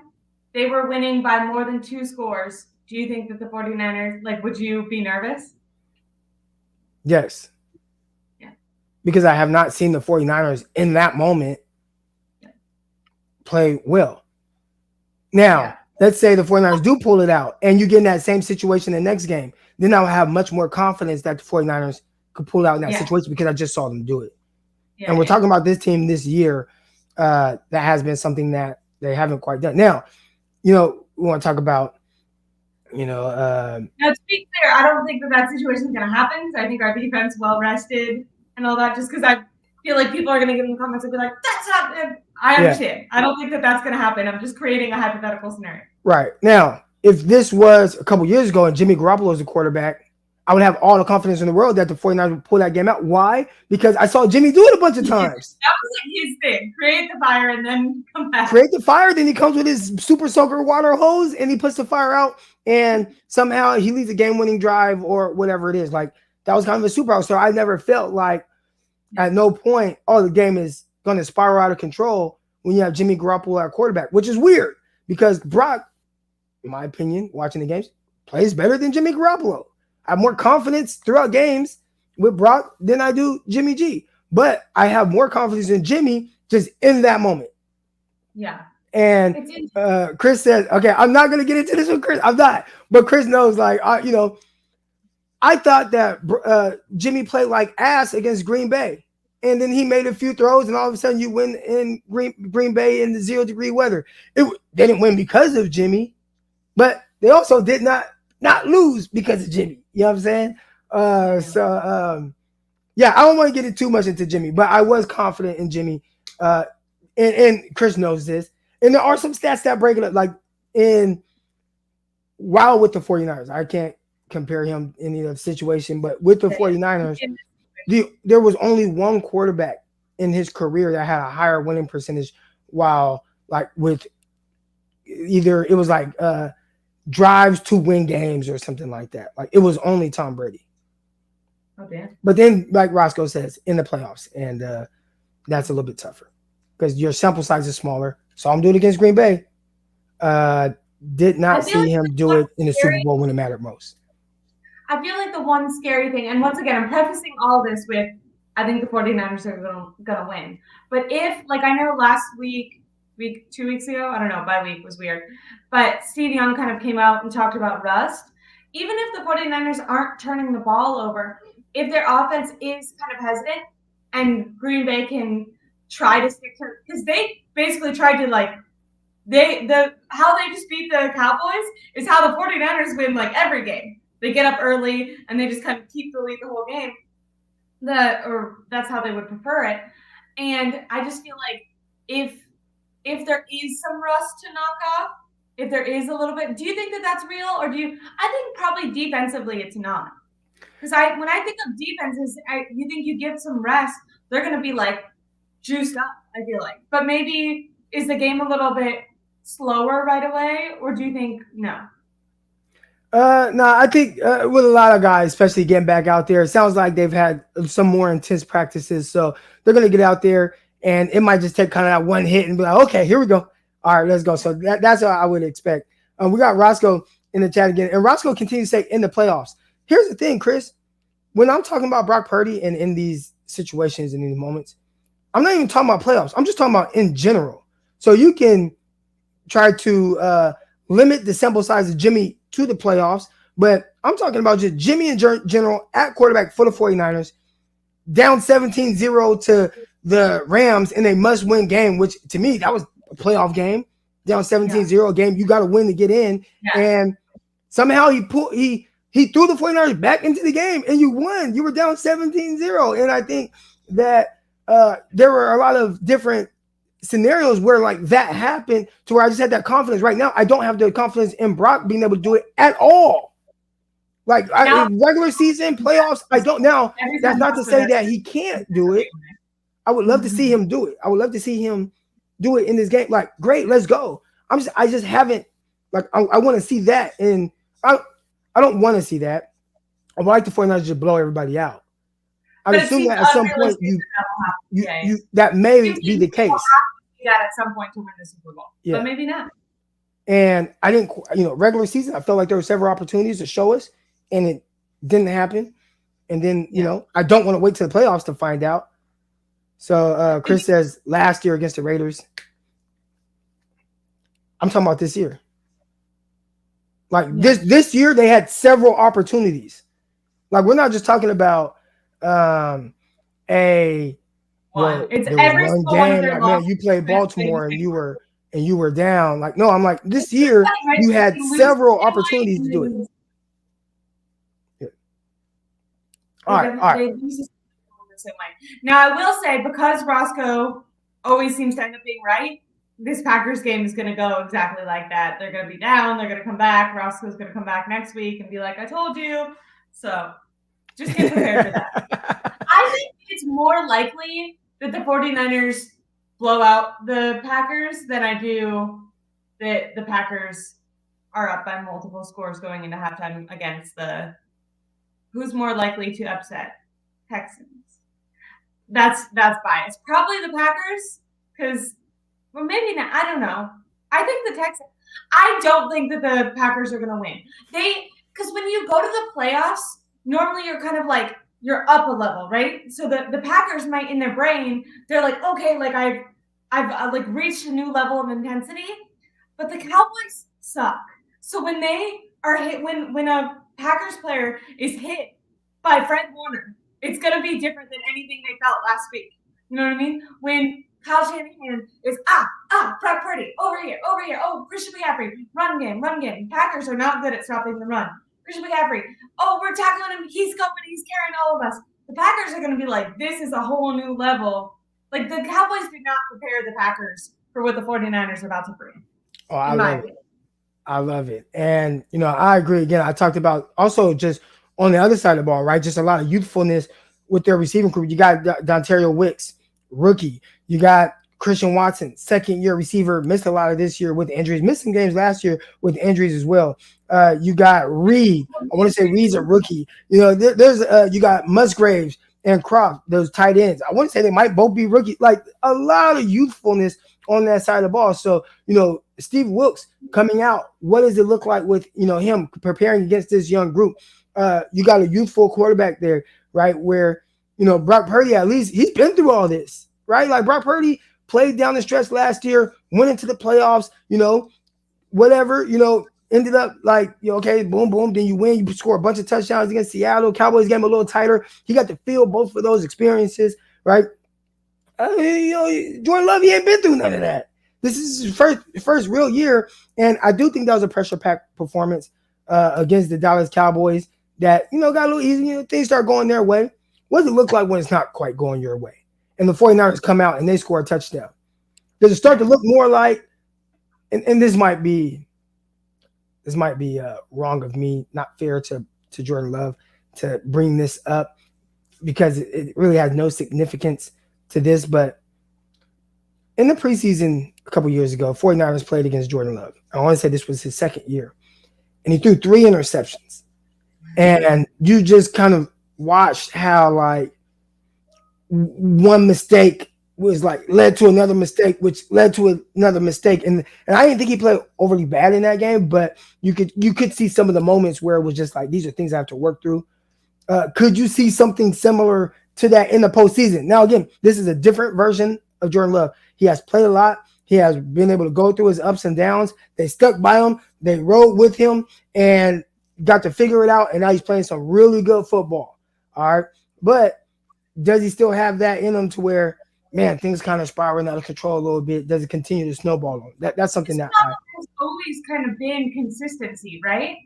they were winning by more than 2 scores? Do you think that the 49ers, like, would you be nervous? Yes. Yeah. Because I have not seen the 49ers in that moment play well. Now, let's say the 49ers do pull it out and you get in that same situation in the next game. Then I'll have much more confidence that the 49ers could pull out in that situation because I just saw them do it. And we're talking about this team this year that has been something that they haven't quite done. Now, we want to talk about, now, to be clear, I don't think that situation is going to happen. I think our defense well rested and all that, just because I feel like people are going to get in the comments and be like, that's not good. I understand. I don't think that that's going to happen. I'm just creating a hypothetical scenario. Right. Now, if this was a couple years ago and Jimmy Garoppolo was the quarterback, I would have all the confidence in the world that the 49ers would pull that game out. Why? Because I saw Jimmy do it a bunch of times. That was like his thing. Create the fire and then come back. Create the fire, then he comes with his super soaker water hose and he puts the fire out and somehow he leads a game-winning drive or whatever it is. Like, that was kind of a superpower. So I never felt like at no point, the game is going to spiral out of control when you have Jimmy Garoppolo at quarterback, which is weird because Brock, in my opinion, watching the games, plays better than Jimmy Garoppolo. I have more confidence throughout games with Brock than I do Jimmy G. But I have more confidence in Jimmy just in that moment. Yeah. And Chris says, okay, I'm not going to get into this with Chris. I'm not. But Chris knows, like, I thought that Jimmy played like ass against Green Bay. And then he made a few throws, and all of a sudden you win in Green Bay in the 0-degree weather. They didn't win because of Jimmy, but they also did not lose because of Jimmy. You know what I'm saying? I don't want to get too much into Jimmy, but I was confident in Jimmy. And Chris knows this. And there are some stats that break it up, like while with the 49ers. I can't compare him in any other situation, but with the 49ers, there was only one quarterback in his career that had a higher winning percentage while, like, with either it was like drives to win games or something like that. Like, it was only Tom Brady. Okay. But then, like Roscoe says, in the playoffs, and that's a little bit tougher because your sample size is smaller. Saw him do it against Green Bay. Did not see him do it in the Super Bowl when it mattered most. I feel like the one scary thing, and once again, I'm prefacing all this with, I think the 49ers are going to win. But if, like, I know last week, 2 weeks ago, I don't know, bye week was weird, but Steve Young kind of came out and talked about rust. Even if the 49ers aren't turning the ball over, if their offense is kind of hesitant and Green Bay can try to stick to, because they basically tried to, like, how they just beat the Cowboys is how the 49ers win like every game. They get up early and they just kind of keep the lead the whole game. Or that's how they would prefer it. And I just feel like if there is some rust to knock off, if there is a little bit, do you think that that's real, or I think probably defensively it's not. Because when I think of defenses, you think you give some rest, they're going to be like juiced up, I feel like. But maybe is the game a little bit slower right away, or do you think no? No, I think with a lot of guys, especially getting back out there, it sounds like they've had some more intense practices. So they're going to get out there, and it might just take kind of that one hit and be like, okay, here we go. All right, let's go. So that's what I would expect. We got Roscoe in the chat again, and Roscoe continues to say in the playoffs. Here's the thing, Chris. When I'm talking about Brock Purdy and in these situations and in these moments, I'm not even talking about playoffs. I'm just talking about in general. So you can try to limit the sample size of Jimmy to the playoffs, but I'm talking about just Jimmy in general at quarterback for the 49ers, down 17-0 to the Rams in a must-win game, which to me, that was a playoff game, down 17-0 game. You got to win to get in. Yeah. And somehow he threw the 49ers back into the game and you won. You were down 17-0. And I think that there were a lot of different scenarios where like that happened to where I just had that confidence. Right now, I don't have the confidence in Brock being able to do it at all. Like regular season, playoffs, I don't now. That's not to say that he can't do it. I would love to see him do it. I would love to see him do it in this game. Like, great, let's go. I just haven't, like, I want to see that. And I don't want to see that. I would like the 49ers to blow everybody out. I assume that at some point you that may be the case. That at some point to win the Super Bowl, but maybe not. And I didn't, regular season, I felt like there were several opportunities to show us, and it didn't happen. And then, I don't want to wait till the playoffs to find out. So Chris says last year against the Raiders. I'm talking about this year. Like this year, they had several opportunities. Like, we're not just talking about it's every one game. Like, man, you played Baltimore and you were down. Like, no, I'm like, this year you had several opportunities to do it. Yeah. All right. Now I will say, because Roscoe always seems to end up being right, this Packers game is going to go exactly like that. They're going to be down. They're going to come back. Roscoe's going to come back next week and be like, I told you. So just get prepared for that. I think it's more likely that the 49ers blow out the Packers than I do that the Packers are up by multiple scores going into halftime against who's more likely to upset Texans. That's biased. Probably the Packers, because maybe not. I don't know. I think the Texans. I don't think that the Packers are going to win. Because when you go to the playoffs, normally you're kind of like, you're up a level, right? So the Packers might, in their brain, they're like, okay, like I've like reached a new level of intensity, but the Cowboys suck. So when they are hit, when a Packers player is hit by Fred Warner, it's going to be different than anything they felt last week. You know what I mean? When Kyle Shanahan is, Brock Purdy, over here. Oh, Christian McCaffrey, run game. Packers are not good at stopping the run. Christian McCaffrey, we're tackling him. He's coming. He's carrying all of us. The Packers are going to be like, this is a whole new level. Like, the Cowboys did not prepare the Packers for what the 49ers are about to bring. Oh, I love it. And, I agree. Again, I talked about also just on the other side of the ball, right? Just a lot of youthfulness with their receiving group. You got Dontario Wicks, rookie. You got Christian Watson, second-year receiver, missed a lot of this year with injuries, missed some games last year with injuries as well. You got Reed. I want to say Reed's a rookie. There's you got Musgraves and Crock, those tight ends. I want to say they might both be rookies. Like, a lot of youthfulness on that side of the ball. So, Steve Wilkes coming out, what does it look like with, him preparing against this young group? You got a youthful quarterback there, right? Where, Brock Purdy, at least he's been through all this, right? Like, Brock Purdy played down the stretch last year, went into the playoffs, whatever, ended up like, okay, boom, boom. Then you win, you score a bunch of touchdowns against Seattle. Cowboys game a little tighter. He got to feel both of those experiences, right? Jordan Love, he ain't been through none of that. This is his first real year, and I do think that was a pressure packed performance against the Dallas Cowboys. That got a little easy. Things start going their way. What does it look like when it's not quite going your way? And the 49ers come out and they score a touchdown. Does it start to look more like? And this might be wrong of me, not fair to Jordan Love to bring this up because it really has no significance to this. But in the preseason a couple years ago, 49ers played against Jordan Love. I want to say this was his second year. And he threw 3 interceptions. And you just kind of watched how like one mistake was like led to another mistake, which led to another mistake. And I didn't think he played overly bad in that game, but you could see some of the moments where it was just like, these are things I have to work through. Could you see something similar to that in the postseason? Now, again, this is a different version of Jordan Love. He has played a lot. He has been able to go through his ups and downs. They stuck by him. They rode with him and got to figure it out. And now he's playing some really good football. All right. But does he still have that in him to where, man, things kind of spiraling out of control a little bit? Does it continue to snowball on? That's something that has always kind of been consistency, right?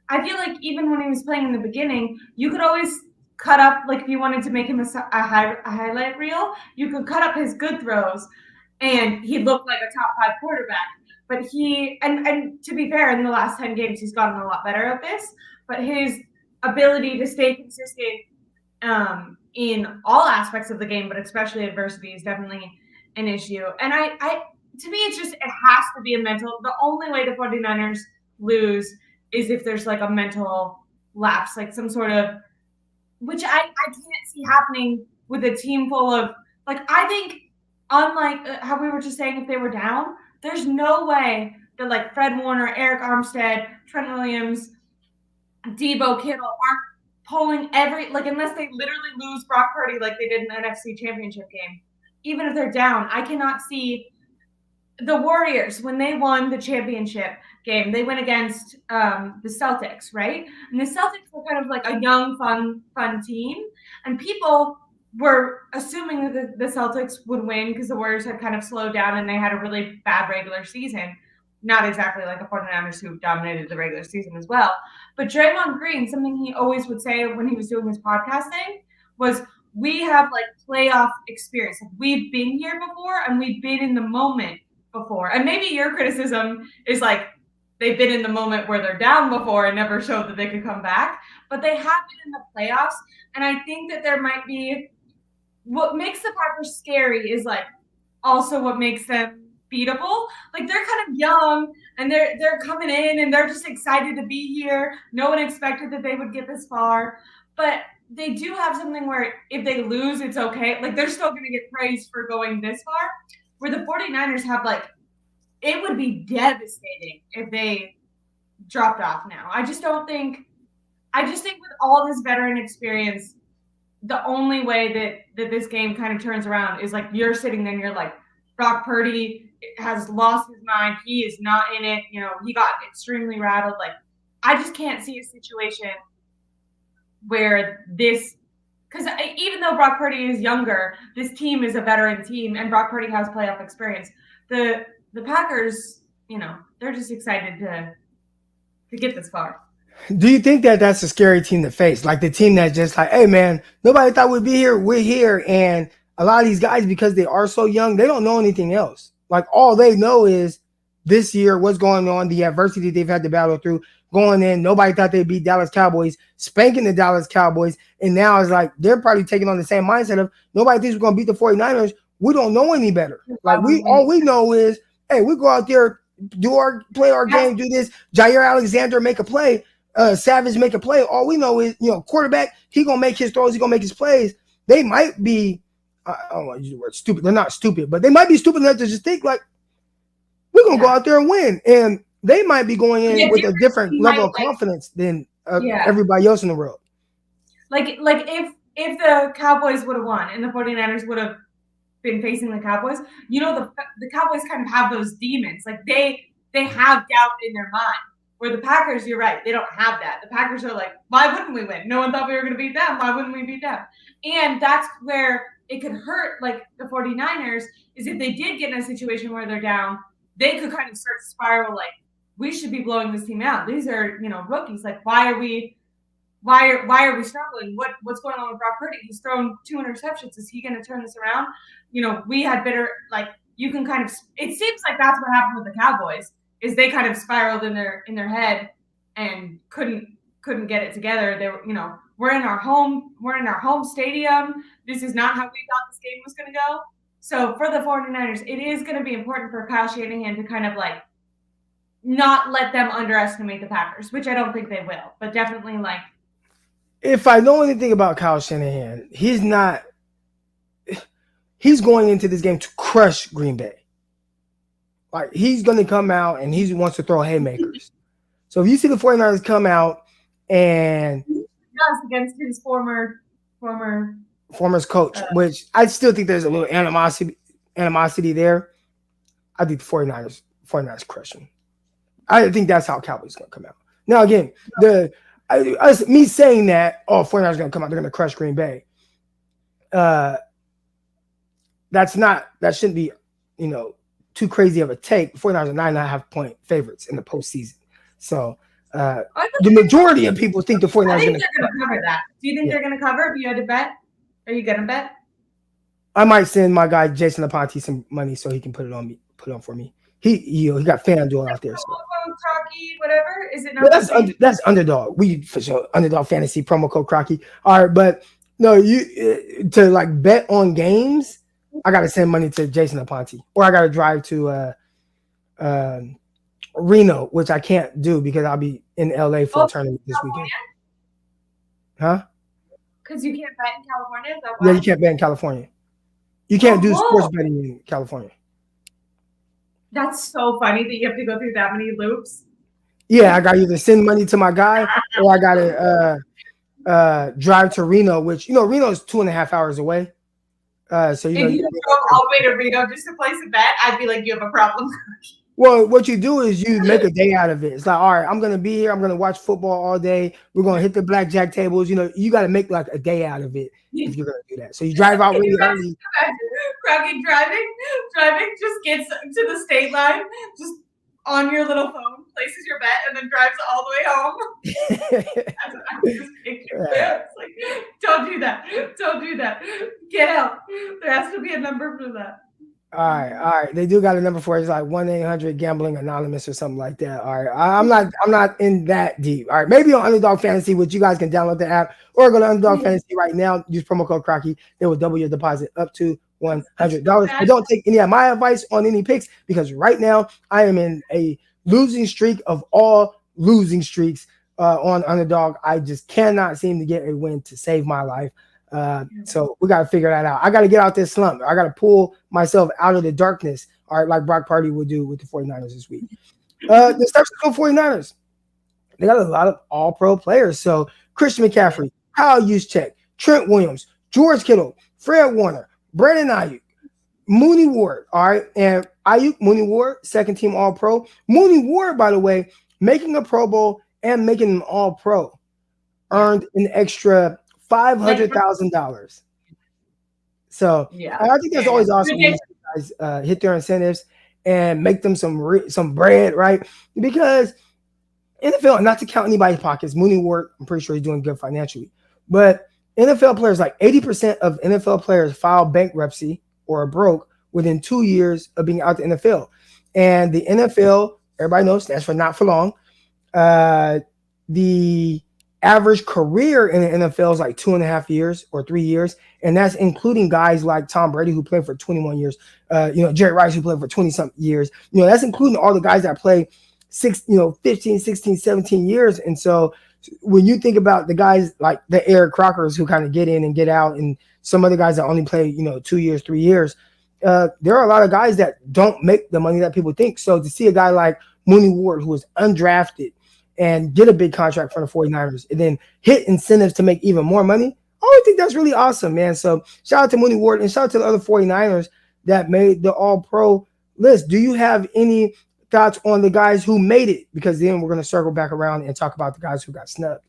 I feel like even when he was playing in the beginning, you could always cut up, like if you wanted to make him a highlight reel, you could cut up his good throws and he looked like a top 5 quarterback. But and to be fair, in the last 10 games, he's gotten a lot better at this. But his ability to stay consistent in all aspects of the game, but especially adversity, is definitely an issue. And to me, it has to be a mental. The only way the 49ers lose is if there's like a mental lapse, like some sort of, which I can't see happening with a team full of, like, I think, unlike how we were just saying, if they were down, there's no way that like Fred Warner, Eric Armstead, Trent Williams, Debo Kittle aren't pulling unless they literally lose Brock Purdy like they did in the NFC Championship game. Even if they're down, I cannot see the Warriors when they won the championship game. They went against the Celtics, right? And the Celtics were kind of like a young, fun team, and people were assuming that the Celtics would win because the Warriors had kind of slowed down and they had a really bad regular season. Not exactly like the 49ers who dominated the regular season as well. But Draymond Green, something he always would say when he was doing his podcasting was, we have like playoff experience. We've been here before and we've been in the moment before. And maybe your criticism is like, they've been in the moment where they're down before and never showed that they could come back. But they have been in the playoffs. And I think that there might be, what makes the Packers scary is like also what makes them beatable. Like they're kind of young and they're coming in and they're just excited to be here. No one expected that they would get this far, but they do have something where if they lose, it's okay. Like they're still going to get praised for going this far, where the 49ers have like, it would be devastating if they dropped off now. I just think with all this veteran experience, the only way that this game kind of turns around is like you're sitting there and you're like, Brock Purdy has lost his mind. He is not in it. He got extremely rattled. Like, I just can't see a situation where this, because even though Brock Purdy is younger, this team is a veteran team and Brock Purdy has playoff experience. The Packers, they're just excited to get this far. Do you think that that's a scary team to face? Like the team that's just like, hey, man, nobody thought we'd be here. We're here. And a lot of these guys, because they are so young, they don't know anything else. Like all they know is this year, what's going on, the adversity they've had to battle through, going in. Nobody thought they'd beat Dallas Cowboys, spanking the Dallas Cowboys. And now it's like they're probably taking on the same mindset of nobody thinks we're going to beat the 49ers. We don't know any better. Like all we know is, hey, we go out there, play our game, do this. Jair Alexander make a play. Savage make a play. All we know is, quarterback, he gonna make his throws, he gonna make his plays. They might be, I don't want to use the word stupid. They're not stupid, but they might be stupid enough to just think like, we're gonna go out there and win. And they might be going in with a different level of confidence than everybody else in the world. Like if the Cowboys would have won and the 49ers would have been facing the Cowboys, the Cowboys kind of have those demons. Like they have doubt in their mind. Where the Packers, you're right, they don't have that. The Packers are like, why wouldn't we win? No one thought we were going to beat them. Why wouldn't we beat them? And that's where it could hurt, like the 49ers, is if they did get in a situation where they're down, they could kind of start to spiral like, we should be blowing this team out. These are, rookies. Like, why are we struggling? What's going on with Brock Purdy? He's thrown 2 interceptions. Is he going to turn this around? We had better, like, you can kind of, it seems like that's what happened with the Cowboys, is they kind of spiraled in their head and couldn't get it together. They were, we're in our home stadium. This is not how we thought this game was going to go. So for the 49ers, it is going to be important for Kyle Shanahan to kind of like not let them underestimate the Packers, which I don't think they will, but definitely like. If I know anything about Kyle Shanahan, he's going into this game to crush Green Bay. Like, he's going to come out and he wants to throw haymakers. So if you see the 49ers come out and against his former coach, which I still think there's a little animosity there. I think the 49ers crush him. I think that's how Cowboys going to come out. Now, again, me saying that, 49ers going to come out, they're going to crush Green Bay. That shouldn't be, too crazy of a take. 49ers are 9.5 point favorites in the postseason. So the majority of people think the 49ers are going to cover that. Do you think they're going to cover? If you had to bet, are you going to bet? I might send my guy Jason Aponte some money so he can put it on for me. He got FanDuel out there. So. Crocky, whatever. Is it not? That's Underdog. We for sure Underdog Fantasy promo code Crocky. All right, but no, you to like bet on games. I gotta send money to Jason Aponte, or I gotta drive to Reno, which I can't do because I'll be in LA for a tournament this weekend. Huh? Because you can't bet in California? Is that why? Yeah, you can't bet in California. You can't do sports betting in California. That's so funny that you have to go through that many loops. Yeah, I got to either send money to my guy or I got to drive to Reno, which, Reno is 2.5 hours away. So if you drove all the way to Reno just to place a bet, I'd be like, you have a problem. Well, what you do is you make a day out of it. It's like, all right, I'm going to be here. I'm going to watch football all day. We're going to hit the blackjack tables. You got to make like a day out of it if you're going to do that. So you drive out really early. Crocky driving just gets to the state line, just on your little phone, places your bet, and then drives all the way home. That's what I just picture. It's like, don't do that. Don't do that. Get out. There has to be a number for that. All right. They do got a number for it. It's like 1-800-GAMBLING Anonymous or something like that. All right. I'm not in that deep. All right. Maybe on Underdog Fantasy, which you guys can download the app or go to Underdog Fantasy right now. Use promo code Crocky. They will double your deposit up to $100. But don't take any of my advice on any picks because right now I am in a losing streak of all losing streaks on Underdog. I just cannot seem to get a win to save my life. So we got to figure that out. I got to get out this slump. I got to pull myself out of the darkness. All right, like Brock Purdy would do with the 49ers this week. The San Francisco 49ers, they got a lot of all-pro players. So Christian McCaffrey, Kyle Juszczyk, Trent Williams, George Kittle, Fred Warner, Brandon Aiyuk, Mooney Ward. All right, and Aiyuk, Mooney Ward, second-team all-pro. Mooney Ward, by the way, making a Pro Bowl and making an all-pro, earned an extra $500,000. So yeah, I think that's always awesome when you guys hit their incentives and make them some bread, right? Because NFL, not to count anybody's pockets, Mooney Ward, I'm pretty sure he's doing good financially, but NFL players, like 80% of NFL players file bankruptcy or are broke within 2 years of being out the NFL. And the NFL, everybody knows, stands for not for long. The average career in the NFL is like 2.5 years or 3 years. And that's including guys like Tom Brady, who played for 21 years, Jerry Rice, who played for 20-something years. That's including all the guys that play 15, 16, 17 years. And so when you think about the guys like the Eric Crockers who kind of get in and get out, and some other guys that only play, 2 years, 3 years, there are a lot of guys that don't make the money that people think. So to see a guy like Mooney Ward, who was undrafted, and get a big contract from the 49ers and then hit incentives to make even more money, I think that's really awesome, man. So shout out to Mooney Ward and shout out to the other 49ers that made the all-pro list. Do you have any thoughts on the guys who made it? Because then we're going to circle back around and talk about the guys who got snubbed.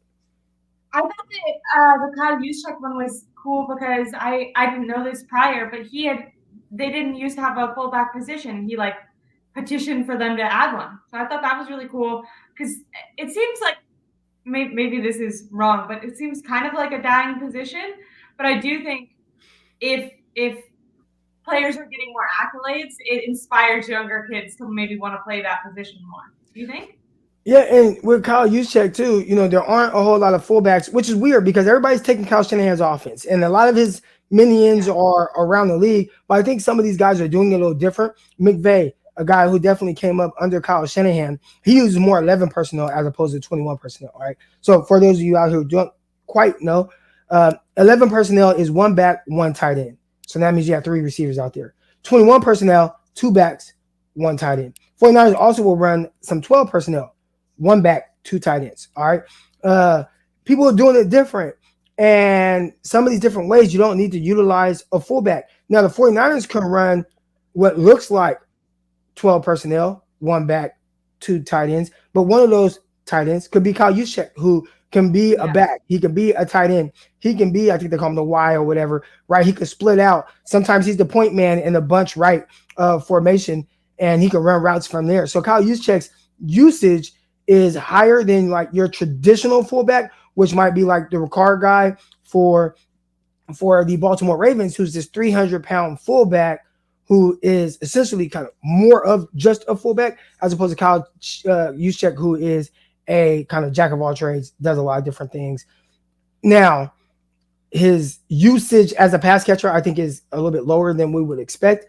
I thought that the Kyle Juszczyk one was cool because I didn't know this prior, but they didn't used to have a fullback position. He petition for them to add one. So I thought that was really cool because it seems like maybe this is wrong, but it seems kind of like a dying position. But I do think if players are getting more accolades, it inspires younger kids to maybe want to play that position more. Do you think? Yeah, and with Kyle Juszczyk too, there aren't a whole lot of fullbacks, which is weird because everybody's taking Kyle Shanahan's offense, and a lot of his minions are around the league. But I think some of these guys are doing it a little different. McVay, a guy who definitely came up under Kyle Shanahan, he uses more 11 personnel as opposed to 21 personnel. All right. So for those of you out here who don't quite know, 11 personnel is one back, one tight end. So that means you have 3 receivers out there. 21 personnel, 2 backs, 1 tight end. 49ers also will run some 12 personnel, 1 back, 2 tight ends. All right. People are doing it different. And some of these different ways, you don't need to utilize a fullback. Now, the 49ers can run what looks like 12 personnel, 1 back, 2 tight ends. But one of those tight ends could be Kyle Juszczyk, who can be a back. He can be a tight end. He can be, I think they call him the Y or whatever, right? He could split out. Sometimes he's the point man in the bunch right formation, and he can run routes from there. So Kyle Juszczyk's usage is higher than like your traditional fullback, which might be like the Ricard guy for the Baltimore Ravens, who's this 300-pound fullback who is essentially kind of more of just a fullback as opposed to Kyle Juszczyk, who is a kind of jack of all trades, does a lot of different things. Now, his usage as a pass catcher, I think, is a little bit lower than we would expect.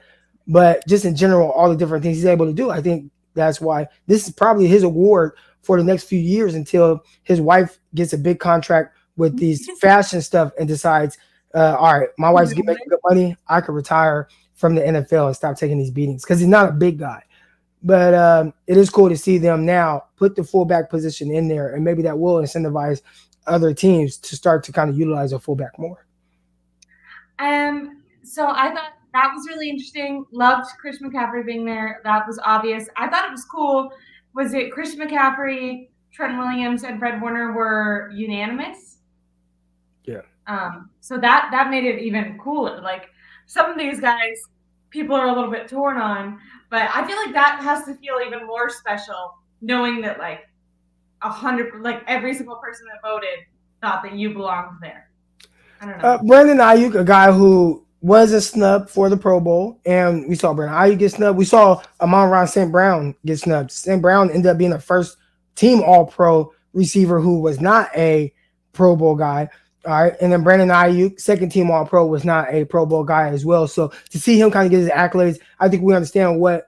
But just in general, all the different things he's able to do, I think that's why this is probably his award for the next few years until his wife gets a big contract with these fashion stuff and decides, all right, my wife's making good money. I could retire from the NFL and stop taking these beatings because he's not a big guy. But it is cool to see them now put the fullback position in there, and maybe that will incentivize other teams to start to kind of utilize a fullback more. So I thought that was really interesting. Loved Christian McCaffrey being there. That was obvious. I thought it was cool. Was it Christian McCaffrey, Trent Williams, and Fred Warner were unanimous? Yeah. So that made it even cooler. Like some of these guys, people are a little bit torn on, but I feel like that has to feel even more special, knowing that like 100, like every single person that voted thought that you belonged there. I don't know. Brandon Aiyuk, a guy who was a snub for the Pro Bowl, and we saw Brandon Aiyuk get snubbed. We saw Amon-Ra St. Brown get snubbed. St. Brown ended up being a first-team All-Pro receiver who was not a Pro Bowl guy. All right, and then Brandon Aiyuk, second-team All-Pro, was not a Pro Bowl guy as well. So to see him kind of get his accolades, I think we understand what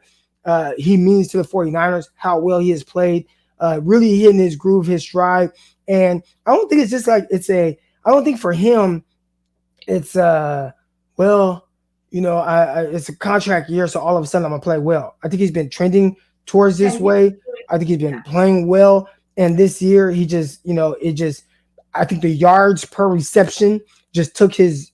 he means to the 49ers, how well he has played, really hitting his groove, his stride. And I don't think it's just like I don't think for him it's it's a contract year, so all of a sudden I'm gonna play well. I think he's been trending towards this way. I think he's been playing well, and this year he just, I think the yards per reception just took his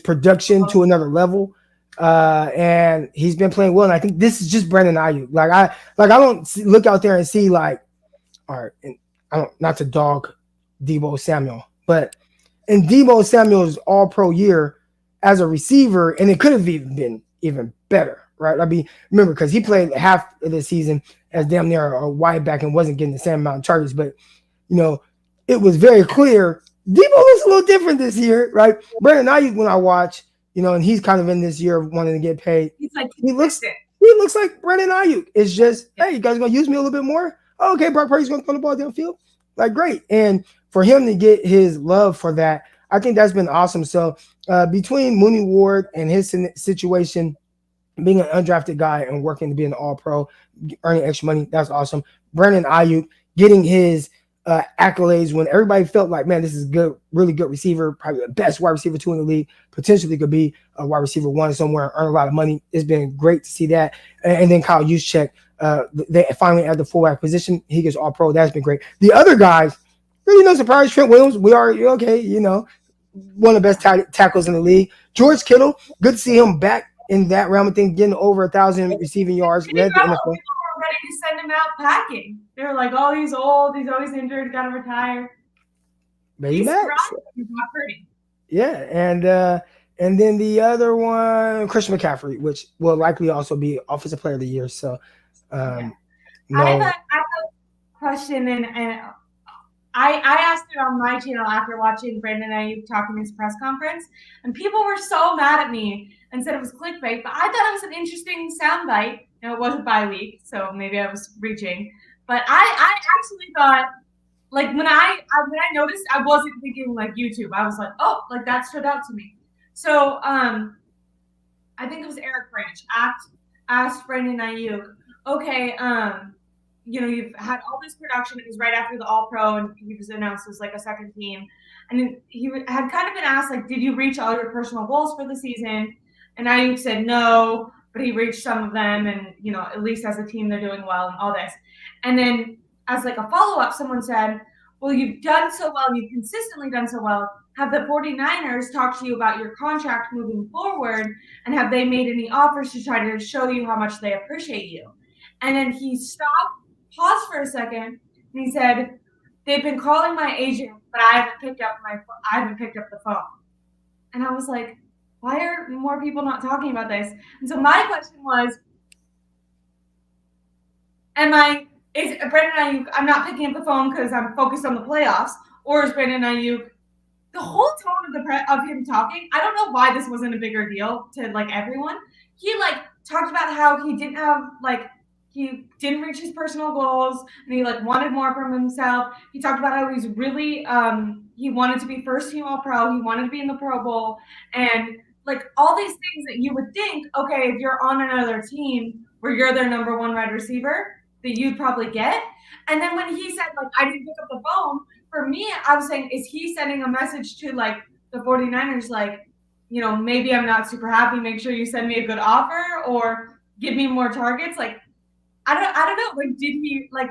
production to another level, and he's been playing well. And I think this is just Brandon Aiyuk. I don't look out there and see like, all right, and I don't, not to dog Deebo Samuel, but in Deebo Samuel's All-Pro year as a receiver, and it could have even been even better, right? I mean, remember, because he played half of the season as damn near a wide back and wasn't getting the same amount of targets, but it was very clear Deebo looks a little different this year, right? Brandon Aiyuk, when I watch, and he's kind of in this year of wanting to get paid. He looks like Brandon Aiyuk. It's just, hey, you guys gonna use me a little bit more? Oh, okay, Brock Purdy's gonna throw the ball downfield. Like, great. And for him to get his love for that, I think that's been awesome. So between Mooney Ward and his situation, being an undrafted guy and working to be an All-Pro, earning extra money, that's awesome. Brandon Aiyuk getting his accolades when everybody felt like, man, this is good, really good receiver, probably the best wide receiver 2 in the league, potentially could be a wide receiver 1 somewhere, earn a lot of money. It's been great to see that. And then Kyle Juszczyk, they finally at the fullback position, he gets All-Pro. That's been great. The other guys, really no surprise. Trent Williams, we are okay, one of the best tackles in the league. George Kittle, good to see him back in that realm of things, getting over 1,000 receiving yards. Led the NFL. People were ready to send him out packing. They were like, "Oh, he's old. He's always injured. Got to retire." Maybe Max. He's not Purdy. Yeah, And then the other one, Christian McCaffrey, which will likely also be Offensive Player of the Year. So, Yeah. no. I have a question, and I asked it on my channel after watching Brandon Aiyuk talking in his press conference, and people were so mad at me and said it was clickbait, but I thought it was an interesting soundbite. Now, it wasn't bye week, so maybe I was reaching, but I actually thought, like, when I noticed, I wasn't thinking like YouTube. I was like, oh, like that stood out to me. So I think it was Eric Branch asked Brandon Aiyuk, okay, you've had all this production. It was right after the All Pro, and he was announced as like a second team. And he had kind of been asked, like, did you reach all your personal goals for the season? And Aiyuk said no, but he reached some of them, and at least as a team, they're doing well and all this. And then as like a follow up, someone said, well, you've done so well, you've consistently done so well. Have the 49ers talked to you about your contract moving forward, and have they made any offers to try to show you how much they appreciate you? And then he stopped, paused for a second, and he said, they've been calling my agent, but I haven't picked up the phone. And I was like, why are more people not talking about this? And so my question was, is Brandon Aiyuk, I'm not picking up the phone because I'm focused on the playoffs, or is Brandon Aiyuk, the whole tone of him talking, I don't know why this wasn't a bigger deal to like everyone. He like talked about how he didn't reach his personal goals, and he like wanted more from himself. He talked about how he's really he wanted to be first team All Pro. He wanted to be in the Pro Bowl, and like all these things that you would think, okay, if you're on another team where you're their number one wide receiver, that you'd probably get. And then when he said, like, I didn't pick up the phone, for me, I was saying, is he sending a message to, like, the 49ers, like, maybe I'm not super happy, make sure you send me a good offer or give me more targets? Like, I don't know. Like, did he, like,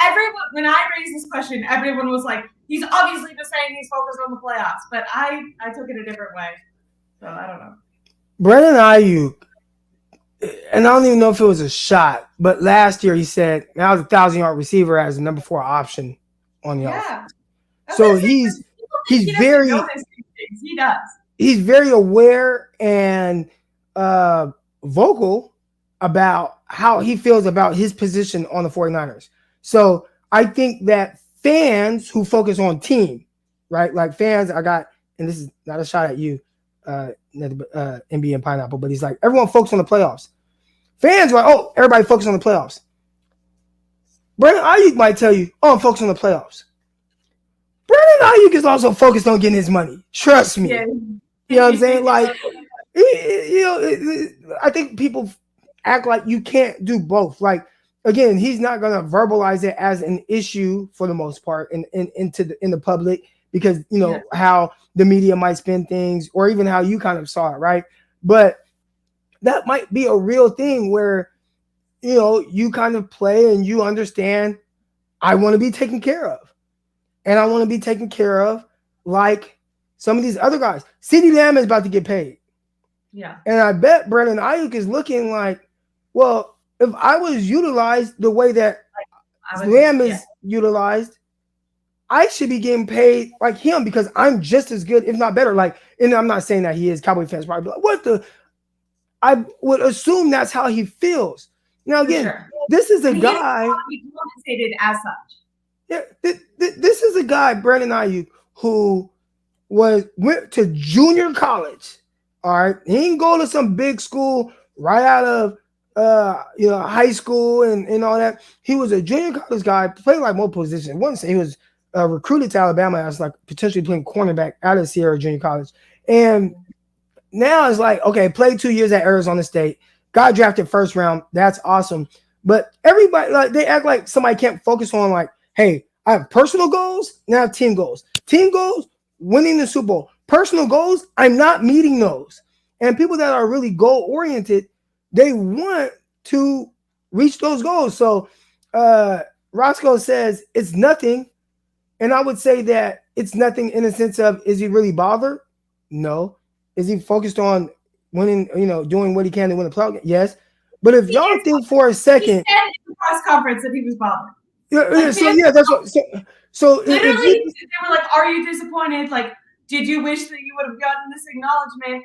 everyone, when I raised this question, everyone was like, he's obviously just saying he's focused on the playoffs. But I took it a different way. So, I don't know. Brandon Aiyuk, and I don't even know if it was a shot, but last year he said, I was a 1,000-yard receiver as a number 4 option on the offense. So he's very he does. He's very aware and vocal about how he feels about his position on the 49ers. So I think that fans who focus on team, right? Like fans, and this is not a shot at you, NBA and Pineapple, but he's like, everyone focus on the playoffs. Fans are like, oh, everybody focus on the playoffs. Brandon Aiyuk might tell you, oh, I'm focused on the playoffs. Brandon Aiyuk is also focused on getting his money. Trust me. Yeah. You know what I'm saying? Like, I think people act like you can't do both. Like, again, he's not going to verbalize it as an issue for the most part in the public because, how the media might spin things or even how you kind of saw it, right? But that might be a real thing where, you kind of play and you understand I want to be taken care of. And I want to be taken care of like some of these other guys. CeeDee Lamb is about to get paid. Yeah. And I bet Brandon Aiyuk is looking like, well, if I was utilized the way that Lamb is utilized, I should be getting paid like him because I'm just as good, if not better. Like, and I'm not saying that he is. Cowboy fans probably be like, I would assume that's how he feels. Now, again, this is a guy. He compensated as such. Yeah, this is a guy, Brandon Aiyuk, who went to junior college. All right, he didn't go to some big school right out of high school and all that. He was a junior college guy, played like multiple positions. I wouldn't say he was recruited to Alabama as like potentially playing cornerback out of Sierra Junior College, and now it's like, okay, played 2 years at Arizona State, got drafted first round. That's awesome. But everybody, like, they act like somebody can't focus on like, hey, I have personal goals and I have team goals. Team goals, winning the Super Bowl. Personal goals, I'm not meeting those. And people that are really goal-oriented, they want to reach those goals. So Roscoe says it's nothing. And I would say that it's nothing in the sense of, is he really bothered? No. Is he focused on winning, doing what he can to win the playoff? Yes. But if y'all think for a second. He said in the press conference that he was bothered. That's what. So literally, they were like, "Are you disappointed?" Like, did you wish that you would have gotten this acknowledgement?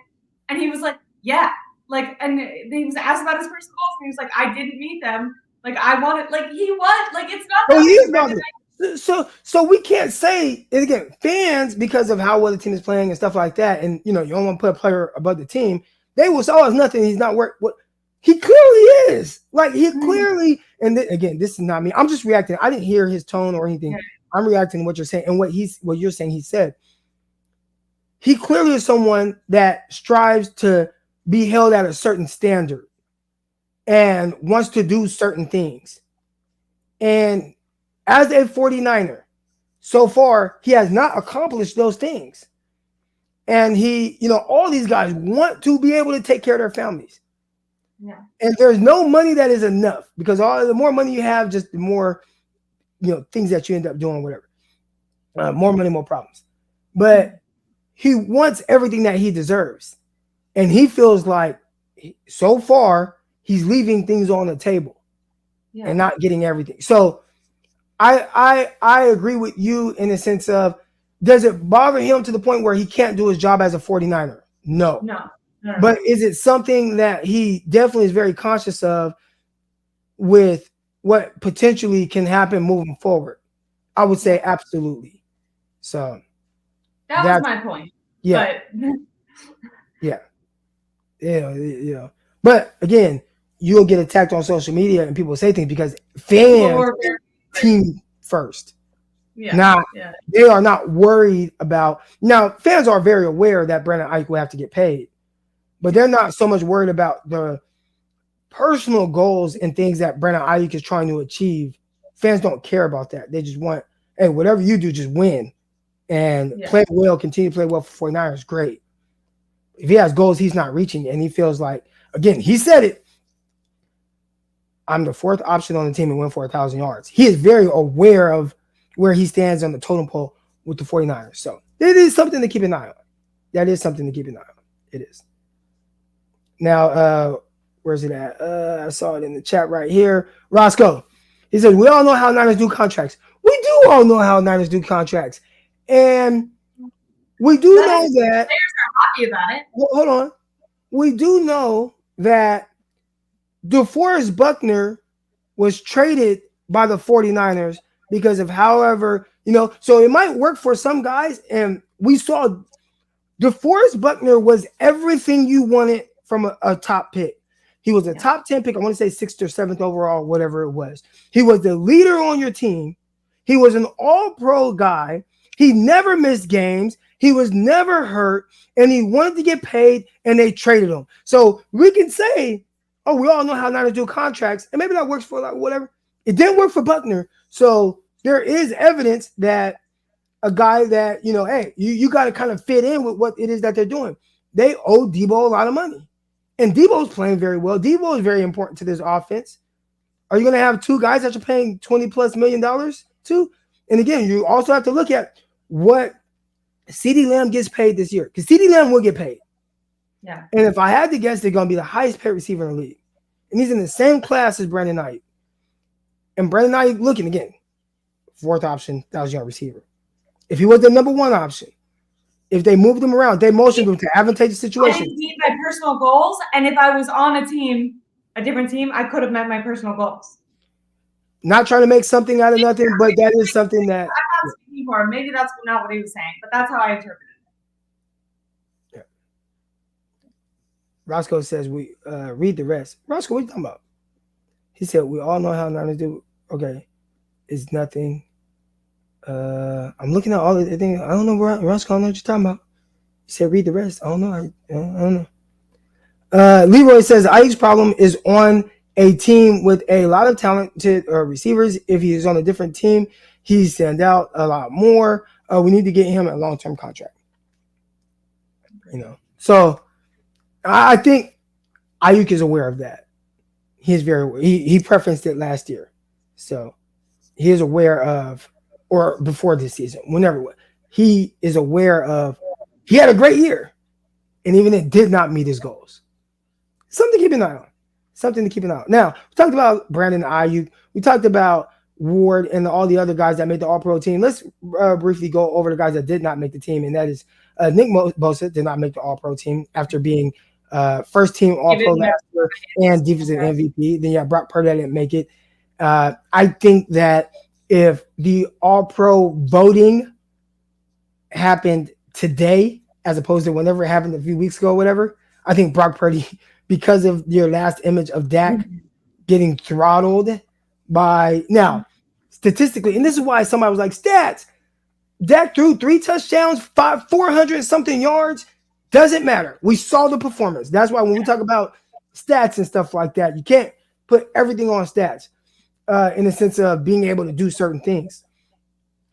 And he was like, yeah. Like, and he was asked about his personal goals, and he was like, I didn't meet them. Like, I wanted, like, he was, like, it's not Oh, that he is big of about it. So we can't say, and again, fans, because of how well the team is playing and stuff like that, and you don't want to put a player above the team, they will say, oh, it's nothing, he's not work. What he clearly is. Like, he clearly, and again, this is not me. I'm just reacting. I didn't hear his tone or anything. Yeah. I'm reacting to what you're saying and what you're saying he said. He clearly is someone that strives to be held at a certain standard and wants to do certain things. And as a 49er, so far, he has not accomplished those things. And he, all these guys want to be able to take care of their families. Yeah. And there's no money that is enough, because the more money you have, just the more, things that you end up doing, whatever. More money, more problems. But he wants everything that he deserves. And he feels like so far he's leaving things on the table and not getting everything. So I agree with you in the sense of, does it bother him to the point where he can't do his job as a 49er? No. But is it something that he definitely is very conscious of with what potentially can happen moving forward? I would say absolutely. So that was my point. Yeah. But yeah. But again, you'll get attacked on social media and people say things because fans team first. They are not worried about. Now, fans are very aware that Brandon Aiyuk will have to get paid, but they're not so much worried about the personal goals and things that Brandon Aiyuk is trying to achieve. Fans don't care about that. They just want, hey, whatever you do, just win and play well, continue to play well for 49ers. Great. If he has goals he's not reaching and he feels like, again, he said it, I'm the fourth option on the team and win for 1,000 yards. He is very aware of where he stands on the totem pole with the 49ers. So it is something to keep an eye on. That is something to keep an eye on. It is. Now, where's it at? I saw it in the chat right here. Roscoe, he said, we all know how Niners do contracts. We do all know how Niners do contracts. And we do know that. Players are happy about it. Hold on. We do know that DeForest Buckner was traded by the 49ers because of however, so it might work for some guys. And we saw DeForest Buckner was everything you wanted from a top pick. He was a top 10 pick. I want to say 6th or 7th overall, whatever it was. He was the leader on your team. He was an all-pro guy. He never missed games. He was never hurt, and he wanted to get paid, and they traded him. So we can say, oh, we all know how Niners do contracts, and maybe that works for like whatever. It didn't work for Buckner. So there is evidence that a guy that, hey, you got to kind of fit in with what it is that they're doing. They owe Debo a lot of money. And Debo's playing very well. Debo is very important to this offense. Are you going to have two guys that you're paying $20+ million to? And again, you also have to look at what CeeDee Lamb gets paid this year, because CeeDee Lamb will get paid. Yeah. And if I had to guess, they're going to be the highest paid receiver in the league. And he's in the same class as Brandon Aiyuk. And Brandon Aiyuk, looking again, fourth option, 1,000-yard receiver. If he was the number one option, if they moved him around, they motioned him to advantageous situations. I didn't meet my personal goals, and if I was on a different team, I could have met my personal goals. Not trying to make something out of nothing, but that is something that. I'm not speaking for him. Maybe that's not what he was saying, but that's how I interpreted it. Yeah. Roscoe says we read the rest. Roscoe, what are you talking about? He said we all know how Niners do. Okay, it's nothing. I'm looking at all the things. I don't know where Roscoe. I don't know what you're talking about. He said read the rest. I don't know. I don't know. Leroy says Aiyuk's problem is on a team with a lot of talented receivers. If he is on a different team, he stand out a lot more. We need to get him a long-term contract. So I think Aiyuk is aware of that. He preferenced it last year, so he is aware of, or before this season, whenever he is aware of. He had a great year, and even it did not meet his goals. Something to keep an eye on. Something to keep an eye on. Now, we talked about Brandon Aiyuk. We talked about Ward and all the other guys that made the All-Pro team. Let's briefly go over the guys that did not make the team, and that is Nick Bosa did not make the All-Pro team after being first team All-Pro last year and defensive MVP. Then yeah, Brock Purdy didn't make it. I think that if the All-Pro voting happened today, as opposed to whenever it happened a few weeks ago, or whatever, I think Brock Purdy, because of your last image of Dak getting throttled by now statistically, and this is why somebody was like, stats. Dak threw 3 touchdowns, 400 something yards. Doesn't matter. We saw the performance. That's why when we talk about stats and stuff like that, you can't put everything on stats in the sense of being able to do certain things.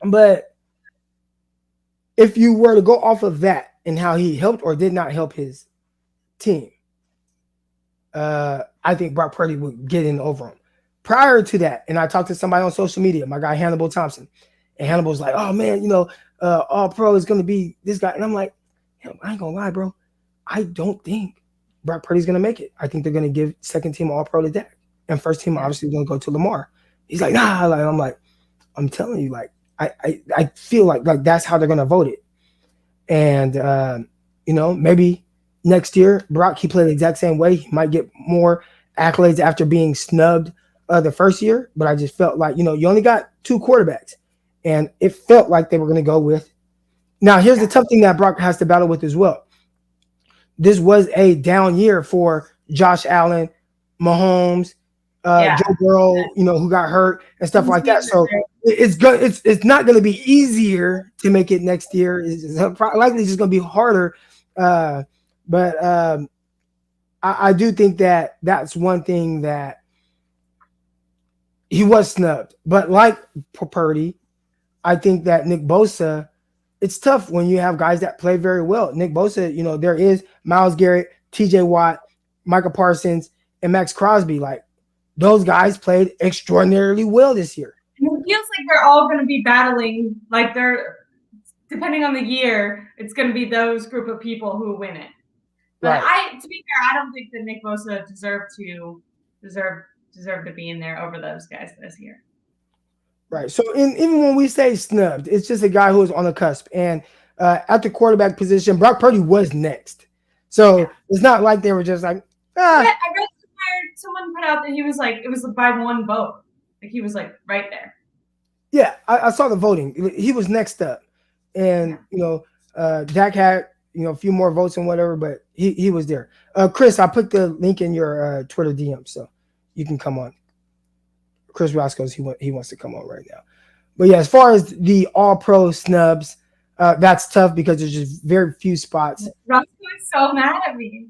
But if you were to go off of that and how he helped or did not help his team, I think Brock Purdy would get in over him. Prior to that, and I talked to somebody on social media, my guy Hannibal Thompson, and Hannibal's like, oh man, All Pro is going to be this guy. And I'm like, I ain't going to lie, bro. I don't think Brock Purdy's going to make it. I think they're going to give second team All Pro to Dak. And first team obviously going to go to Lamar. He's like, nah. Like, I'm like, I'm telling you, like, I feel like that's how they're going to vote it. And, maybe next year, Brock, he played the exact same way. He might get more accolades after being snubbed the first year. But I just felt like, you only got 2 quarterbacks. And it felt like they were going to go with. Now, here's the tough thing that Brock has to battle with as well. This was a down year for Josh Allen, Mahomes, Joe Burrow, who got hurt and stuff like that. So it's not going to be easier to make it next year. It's likely just going to be harder. But I do think that that's one thing that he was snubbed. But like Purdy, I think that Nick Bosa, it's tough when you have guys that play very well. Nick Bosa, there is Myles Garrett, TJ Watt, Micah Parsons, and Max Crosby. Like, those guys played extraordinarily well this year. And it feels like they're all going to be battling, like depending on the year, it's going to be those group of people who win it. But to be fair, I don't think that Nick Bosa deserved to be in there over those guys this year. Right. So even when we say snubbed, it's just a guy who is on the cusp. And at the quarterback position, Brock Purdy was next. So it's not like they were just like, I read someone put out that he was like, it was by 1 vote. Like, he was like right there. Yeah, I saw the voting. He was next up. And, Dak had, a few more votes and whatever, but he was there. Chris, I put the link in your Twitter DM, so you can come on. Chris Roscoe's, he wants to come on right now. But yeah, as far as the All-Pro snubs, that's tough because there's just very few spots. Roscoe is so mad at me.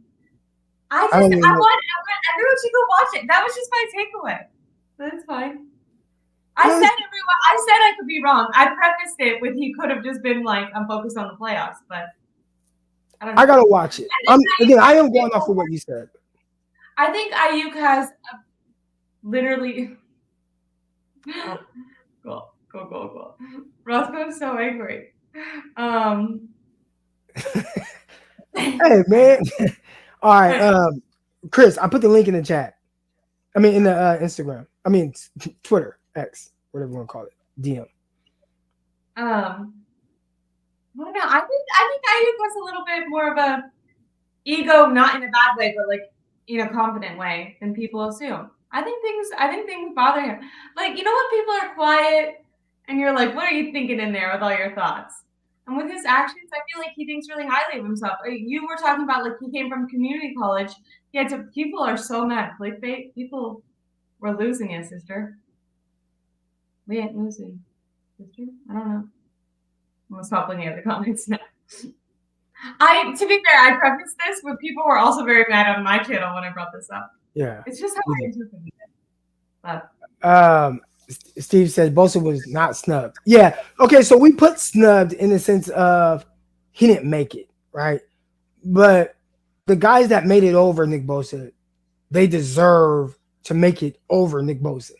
I want everyone to go watch it. That was just my takeaway. That's fine. I said I could be wrong. I prefaced it with he could have just been like, I'm focused on the playoffs, but I don't know. I gotta watch it. I am going off of what you said. I think Aiyuk has literally. Cool. Roscoe is so angry. Hey man. All right. Chris, I put the link in the chat. I mean in the Instagram. I mean Twitter, X, whatever you want to call it. DM. I don't know. I think Aiyuk was a little bit more of a ego, not in a bad way, but like in a confident way than people assume. I think things bother him. Like, when people are quiet and you're like, what are you thinking in there with all your thoughts? And with his actions, I feel like he thinks really highly of himself. You were talking about, like, he came from community college. People are so mad. Like, people were losing it, sister. We ain't losing, sister. I don't know. I'm going to stop looking at the comments now. To be fair, I prefaced this, but people were also very mad on my channel when I brought this up. Yeah. It's just how I interpret it. Steve says Bosa was not snubbed. Yeah. Okay, so we put snubbed in the sense of he didn't make it, right? But the guys that made it over Nick Bosa, they deserve to make it over Nick Bosa.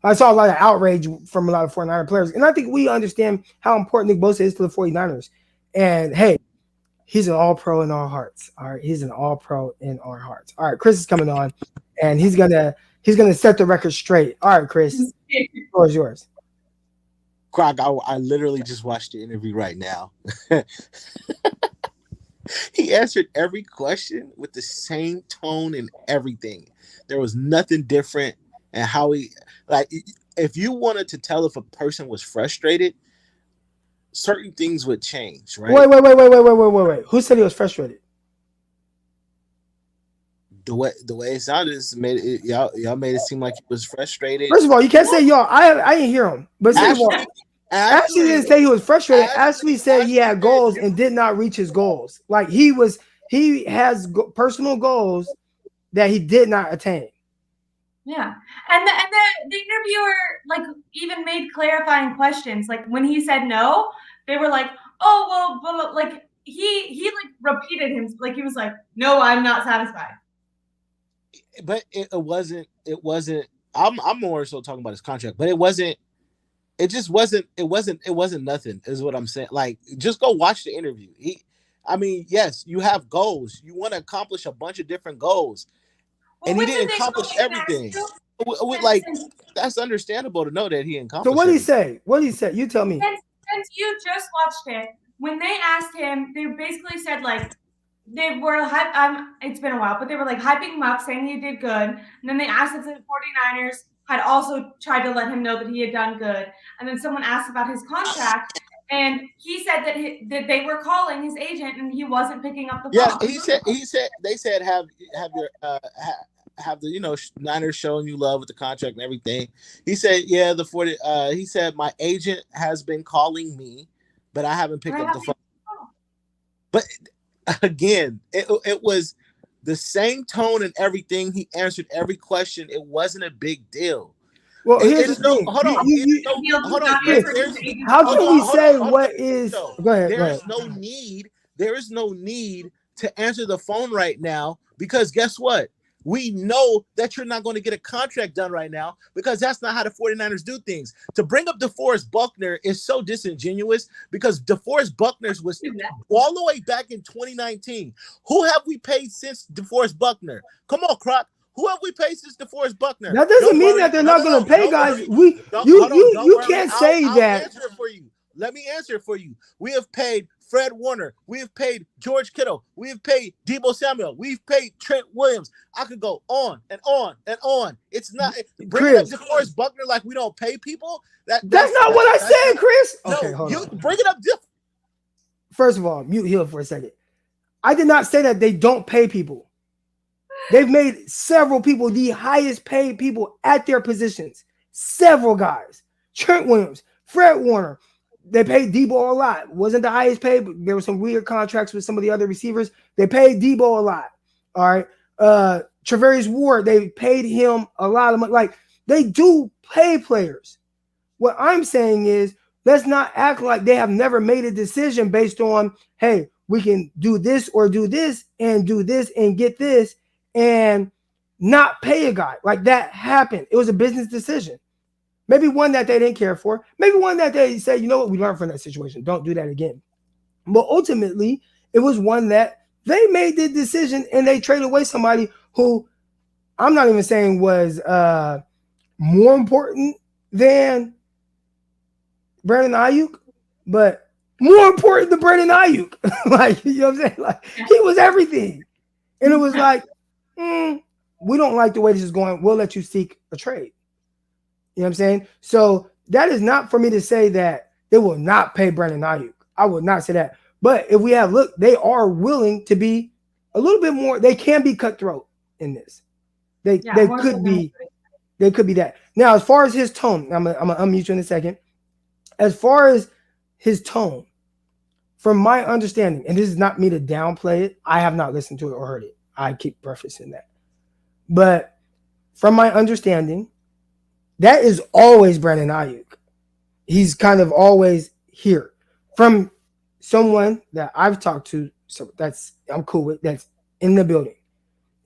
I saw a lot of outrage from a lot of 49er players, and I think we understand how important Nick Bosa is to the 49ers. And hey, he's an all-pro in our hearts. All right, he's an all-pro in our hearts. All right, Chris is coming on, and he's gonna set the record straight. All right, Chris, the floor is yours. Crock, I literally just watched the interview right now. He answered every question with the same tone and everything. There was nothing different. And how he, like, if you wanted to tell if a person was frustrated, certain things would change, right? Wait. Who said he was frustrated? The way it sounded made it, y'all made it seem like he was frustrated. First of all, you can't say y'all. I didn't hear him. But second of all, Ashley didn't say he was frustrated. Ashley said he had goals and did not reach his goals. Like he has personal goals that he did not attain. Yeah, and the interviewer like even made clarifying questions. Like when he said no, they were like, "Oh well," like he like repeated him. Like he was like, "No, I'm not satisfied." But it wasn't. I'm more so talking about his contract, but it wasn't. It just wasn't. It wasn't nothing. Is what I'm saying. Like, just go watch the interview. I mean, yes, you have goals. You want to accomplish a bunch of different goals. Well, And he didn't accomplish everything. Like, that's understandable to know that he accomplished. So what did he say? What did he say? You tell me. Since you just watched it, when they asked him, they basically said like they were it's been a while, but they were like hyping him up, saying he did good. And then they asked if the 49ers had also tried to let him know that he had done good. And then someone asked about his contract, and he said that they were calling his agent and he wasn't picking up the phone. Yeah, they said have your have the Niners showing you love with the contract and everything. He said, yeah, he said my agent has been calling me, but I haven't picked up the phone. But again, it was the same tone and everything. He answered every question. It wasn't a big deal. Well, here's the thing. Hold on. How can we say what is? Go ahead. There is no need to answer the phone right now because guess what? We know that you're not going to get a contract done right now because that's not how the 49ers do things. To bring up DeForest Buckner is so disingenuous because DeForest Buckner was all the way back in 2019. Who have we paid since DeForest Buckner? Come on, Crock. Who have we paid since DeForest Buckner? That doesn't mean that they're not going to pay guys. You can't say that. I'll answer it for you. Let me answer it for you. We have paid Fred Warner. We have paid George Kittle. We have paid Deebo Samuel. We've paid Trent Williams. I could go on and on and on. It's not bringing up DeForest Buckner like we don't pay people. That's not what I said, Chris. Okay, hold on. Bring it up. First of all, mute Hill for a second. I did not say that they don't pay people. They've made several people the highest paid people at their positions. Several guys. Trent Williams, Fred Warner. They paid Deebo a lot. Wasn't the highest paid, but there were some weird contracts with some of the other receivers. They paid Deebo a lot. All right. Travarius Ward, they paid him a lot of money. Like, they do pay players. What I'm saying is, let's not act like they have never made a decision based on, hey, we can do this or do this and do this and get this and not pay a guy. Like, that happened. It was a business decision. Maybe one that they didn't care for. Maybe one that they said, you know what, we learned from that situation. Don't do that again. But ultimately, it was one that they made the decision and they traded away somebody who I'm not even saying was more important than Brandon Aiyuk, but more important than Brandon Aiyuk. Like, you know what I'm saying? Like, he was everything. And it was like, we don't like the way this is going. We'll let you seek a trade. You know what I'm saying? So that is not for me to say that they will not pay Brandon Aiyuk. I would not say that. But if we have, look, they are willing to be a little bit more. They can be cutthroat in this. They could be that. Now, as far as his tone, I'm gonna unmute you in a second. As far as his tone, from my understanding, and this is not me to downplay it, I have not listened to it or heard it. I keep prefacing that. But from my understanding, that is always Brandon Aiyuk. He's kind of always here. From someone that I've talked to, so I'm cool with, that's in the building.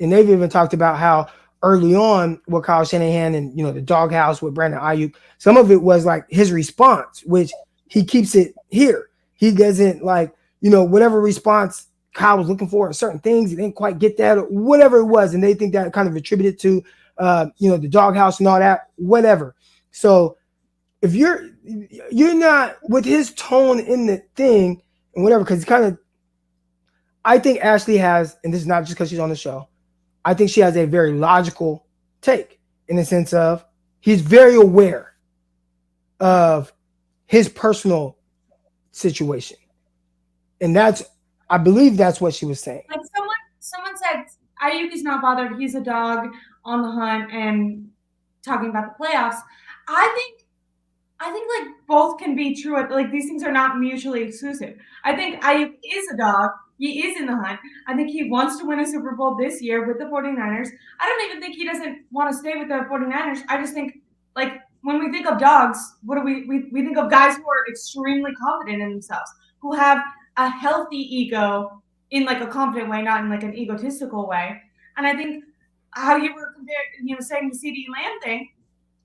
And they've even talked about how early on with Kyle Shanahan and, the doghouse with Brandon Aiyuk, some of it was like his response, which he keeps it here. He doesn't whatever response Kyle was looking for in certain things, he didn't quite get that or whatever it was. And they think that kind of attributed to the doghouse and all that, whatever. So if you're not with his tone in the thing and whatever, because I think Ashley has, and this is not just because she's on the show, I think she has a very logical take in the sense of he's very aware of his personal situation. And I believe that's what she was saying. Like someone said, Aiyuk is not bothered. He's a dog on the hunt and talking about the playoffs. I think like both can be true. Like these things are not mutually exclusive. I think Aiyuk is a dog. He is in the hunt. I think he wants to win a Super Bowl this year with the 49ers. I don't even think he doesn't want to stay with the 49ers. I just think, like, when we think of dogs, what do we think of guys who are extremely confident in themselves, who have a healthy ego in like a confident way, not in like an egotistical way. And I think how you were saying the CD Lamb thing,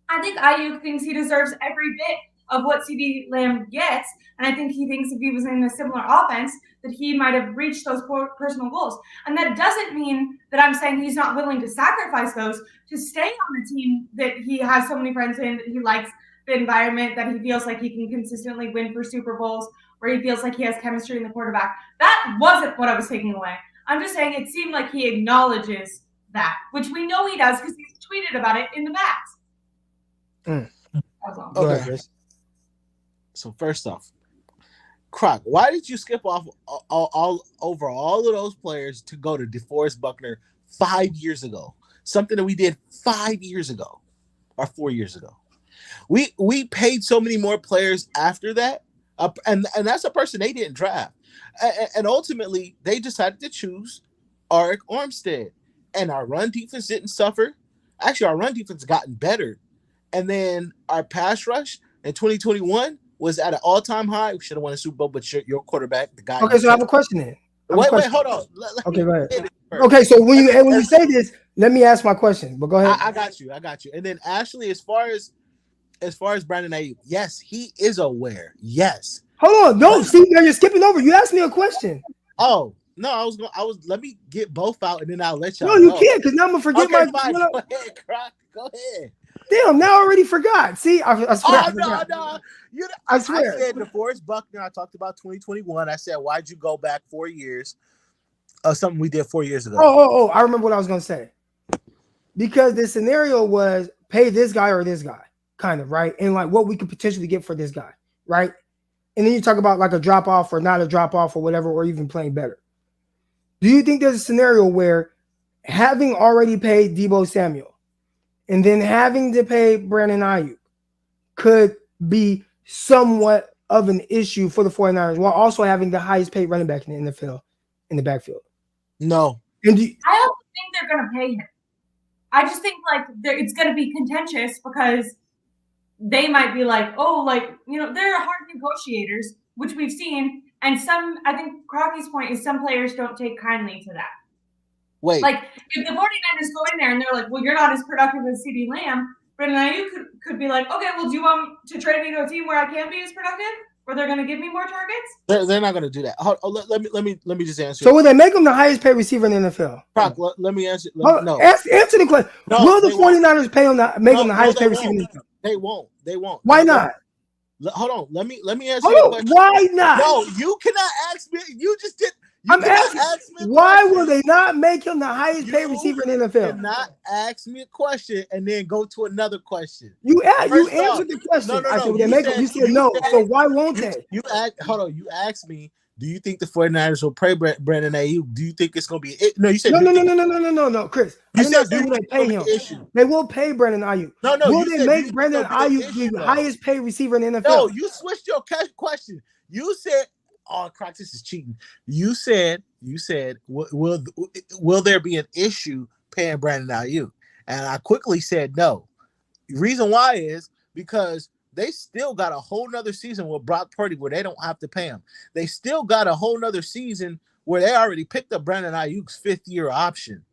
I think Aiyuk thinks he deserves every bit of what CD Lamb gets. And I think he thinks if he was in a similar offense, that he might have reached those personal goals. And that doesn't mean that I'm saying he's not willing to sacrifice those to stay on the team that he has so many friends in, that he likes the environment, that he feels like he can consistently win for Super Bowls, where he feels like he has chemistry in the quarterback. That wasn't what I was taking away. I'm just saying it seemed like he acknowledges that, which we know he does because he's tweeted about it in the past. Okay. So first off, Crock, why did you skip off all over all of those players to go to DeForest Buckner 5 years ago? Something that we did 5 years ago or 4 years ago. We paid so many more players after that, and that's a person they didn't draft. And ultimately, they decided to choose Arik Armstead. And our run defense didn't suffer. Actually, our run defense gotten better. And then our pass rush in 2021 was at an all-time high. We should have won a Super Bowl, but your quarterback, the guy. Okay, so I have a question then. Wait, hold on. Okay, go ahead. Okay, so when you say this, let me ask my question. But go ahead. I got you. And then Ashley, as far as Brandon Aiyuk, yes, he is aware. Yes. Hold on, no. See, now you're skipping over. You asked me a question. Oh no, I was. Let me get both out, and then I'll let y'all. No, you can't, because now I'm gonna forget my. Go ahead, Crock. Go ahead. Damn, now I already forgot. See, I swear. No. I swear. I said DeForest Buckner. I talked about 2021. I said, why'd you go back 4 years? Something we did 4 years ago. Oh, I remember what I was gonna say. Because the scenario was pay this guy or this guy, kind of, right? And like what we could potentially get for this guy, right? And then you talk about like a drop off or not a drop off or whatever, or even playing better. Do you think there's a scenario where having already paid Deebo Samuel and then having to pay Brandon Aiyuk could be somewhat of an issue for the 49ers while also having the highest paid running back in the NFL in the backfield? No. I don't think they're going to pay him. I just think like it's going to be contentious because they might be like, oh, like, they're hard negotiators, which we've seen. And I think Crocky's point is some players don't take kindly to that. Wait. Like, if the 49ers go in there and they're like, well, you're not as productive as CD Lamb, Brandon Aiyuk could be like, okay, well, do you want to trade me to a team where I can't be as productive? Where they're going to give me more targets? They're not going to do that. Let me just answer. So will they make him the highest paid receiver in the NFL? Crock, let me answer. No. Answer the question. No, will the 49ers pay him make him the highest paid receiver in the NFL? They won't. Why not? Hold on. Let me answer your question. Why not? No, you cannot ask me. You just did. I'm asking, why will they not make him the highest paid receiver in the NFL? You cannot ask me a question and then go to another question. You answered the question. No. I said, will they make him? You said no. So why won't they? Hold on. You asked me, do you think the 49ers will pay Brandon Aiyuk? Do you think it's going to be it? No, you said no, Chris. You said they will pay him. They will pay Brandon Aiyuk. No. Will they make Brandon Aiyuk the highest paid receiver in the NFL? No, you switched your question. You said, "Oh, Crock, this is cheating." You said, will there be an issue paying Brandon Aiyuk? And I quickly said no. The reason why is because they still got a whole nother season with Brock Purdy where they don't have to pay him. They still got a whole nother season where they already picked up Brandon Ayuk's 5th-year option.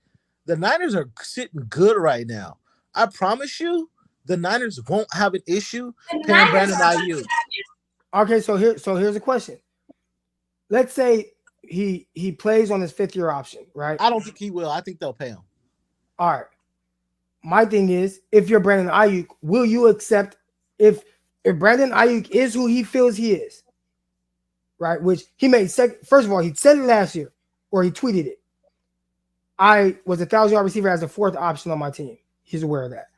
The Niners are sitting good right now. I promise you, the Niners won't have an issue paying Brandon Aiyuk. Okay, so here's a question. Let's say he plays on his 5th-year option, right? I don't think he will. I think they'll pay him. All right. My thing is, if you're Brandon Aiyuk, will you accept if Brandon Aiyuk is who he feels he is, right? Which he made second. First of all, he said it last year or he tweeted it. I was a 1,000-yard receiver as the 4th option on my team. He's aware of that.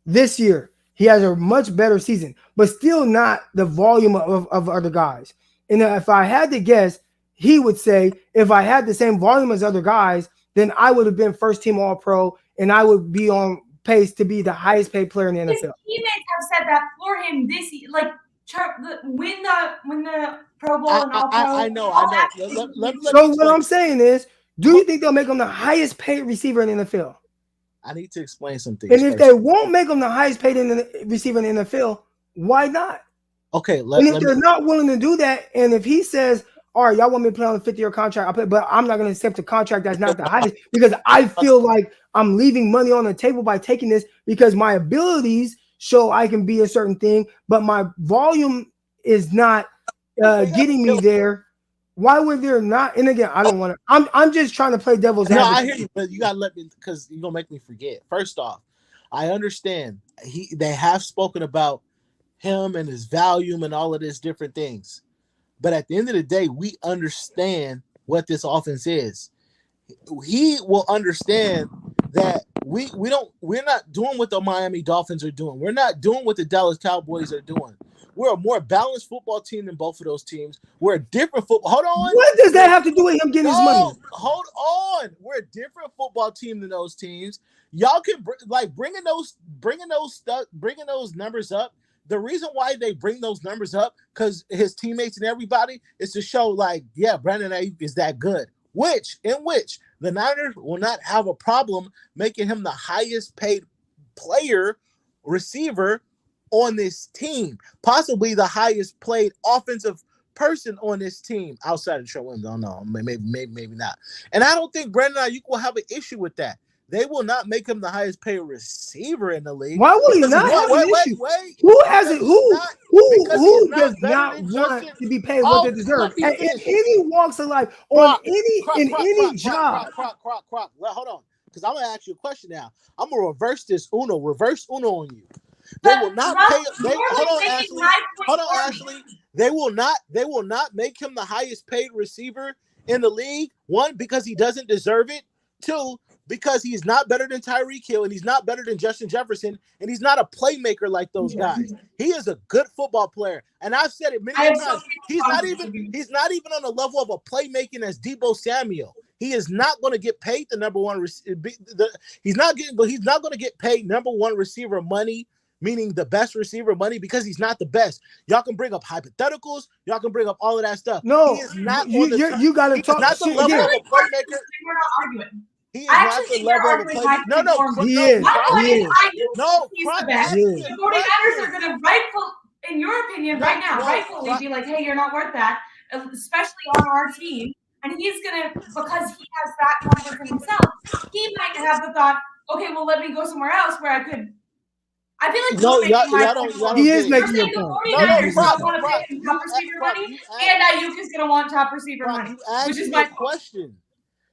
This year, he has a much better season, but still not the volume of other guys. And if I had to guess, he would say, if I had the same volume as other guys, then I would have been first team All-Pro, and I would be on pace to be the highest paid player in the NFL. His teammates have said that for him this year. Like, win the Pro Bowl and All-Pro. I know. So what I'm saying is, do you think they'll make him the highest paid receiver in the NFL? I need to explain some things. And if they won't make him the highest paid receiver in the NFL, why not? Okay. And if they're not willing to do that, and if he says, all right, y'all want me to play on a 50-year contract, but I'm not going to accept a contract that's not the highest because I feel like I'm leaving money on the table by taking this because my abilities show I can be a certain thing, but my volume is not getting me there. Why would there not? And again, I don't want to. I'm just trying to play devil's advocate. No, I hear you, but you gotta let me because you're gonna make me forget. First off, I understand they have spoken about him and his volume and all of this different things, but at the end of the day, we understand what this offense is. He will understand that we're not doing what the Miami Dolphins are doing. We're not doing what the Dallas Cowboys are doing. We're a more balanced football team than both of those teams. We're a different football. Hold on. What does that have to do with him getting his money? Hold on. We're a different football team than those teams. Y'all can bringing those numbers up. The reason why they bring those numbers up because his teammates and everybody is to show Brandon Aiyuk is that good. In which the Niners will not have a problem making him the highest paid player receiver on this team, possibly the highest played offensive person on this team outside of Trent Williams. I don't know, maybe not. And I don't think Brandon Aiyuk will have an issue with that. They will not make him the highest paid receiver in the league. Why would he not have an issue? Who has it? Who does not want to be paid what they deserve? In any walks of life, on any job. Crock. Hold on, because I'm gonna ask you a question now. I'm gonna reverse Uno on you. They will not pay. Hold on, Ashley. They will not make him the highest paid receiver in the league. One, because he doesn't deserve it. Two, because he's not better than Tyreek Hill and he's not better than Justin Jefferson and he's not a playmaker like those guys. He is a good football player, and I've said it many times. He's not even on the level of a playmaking as Deebo Samuel. He is not going to get paid the number one. He's not going to get paid number one receiver money. Meaning the best receiver money because he's not the best. Y'all can bring up hypotheticals. Y'all can bring up all of that stuff. No, he is not. You got to talk. Not the level of a playmaker. We're not arguing. He is not the level of a playmaker. No, he is. No, the 49ers are going to in your opinion, rightfully be like, hey, you're not worth that, especially on our team. And he's going to, because he has that confidence in himself, he might have the thought, okay, well, let me go somewhere else where I could. I feel like y'all he is making your point. point. The 49ers don't want to pay him top receiver money, and Aiyuk is going to want top receiver money, which is my question.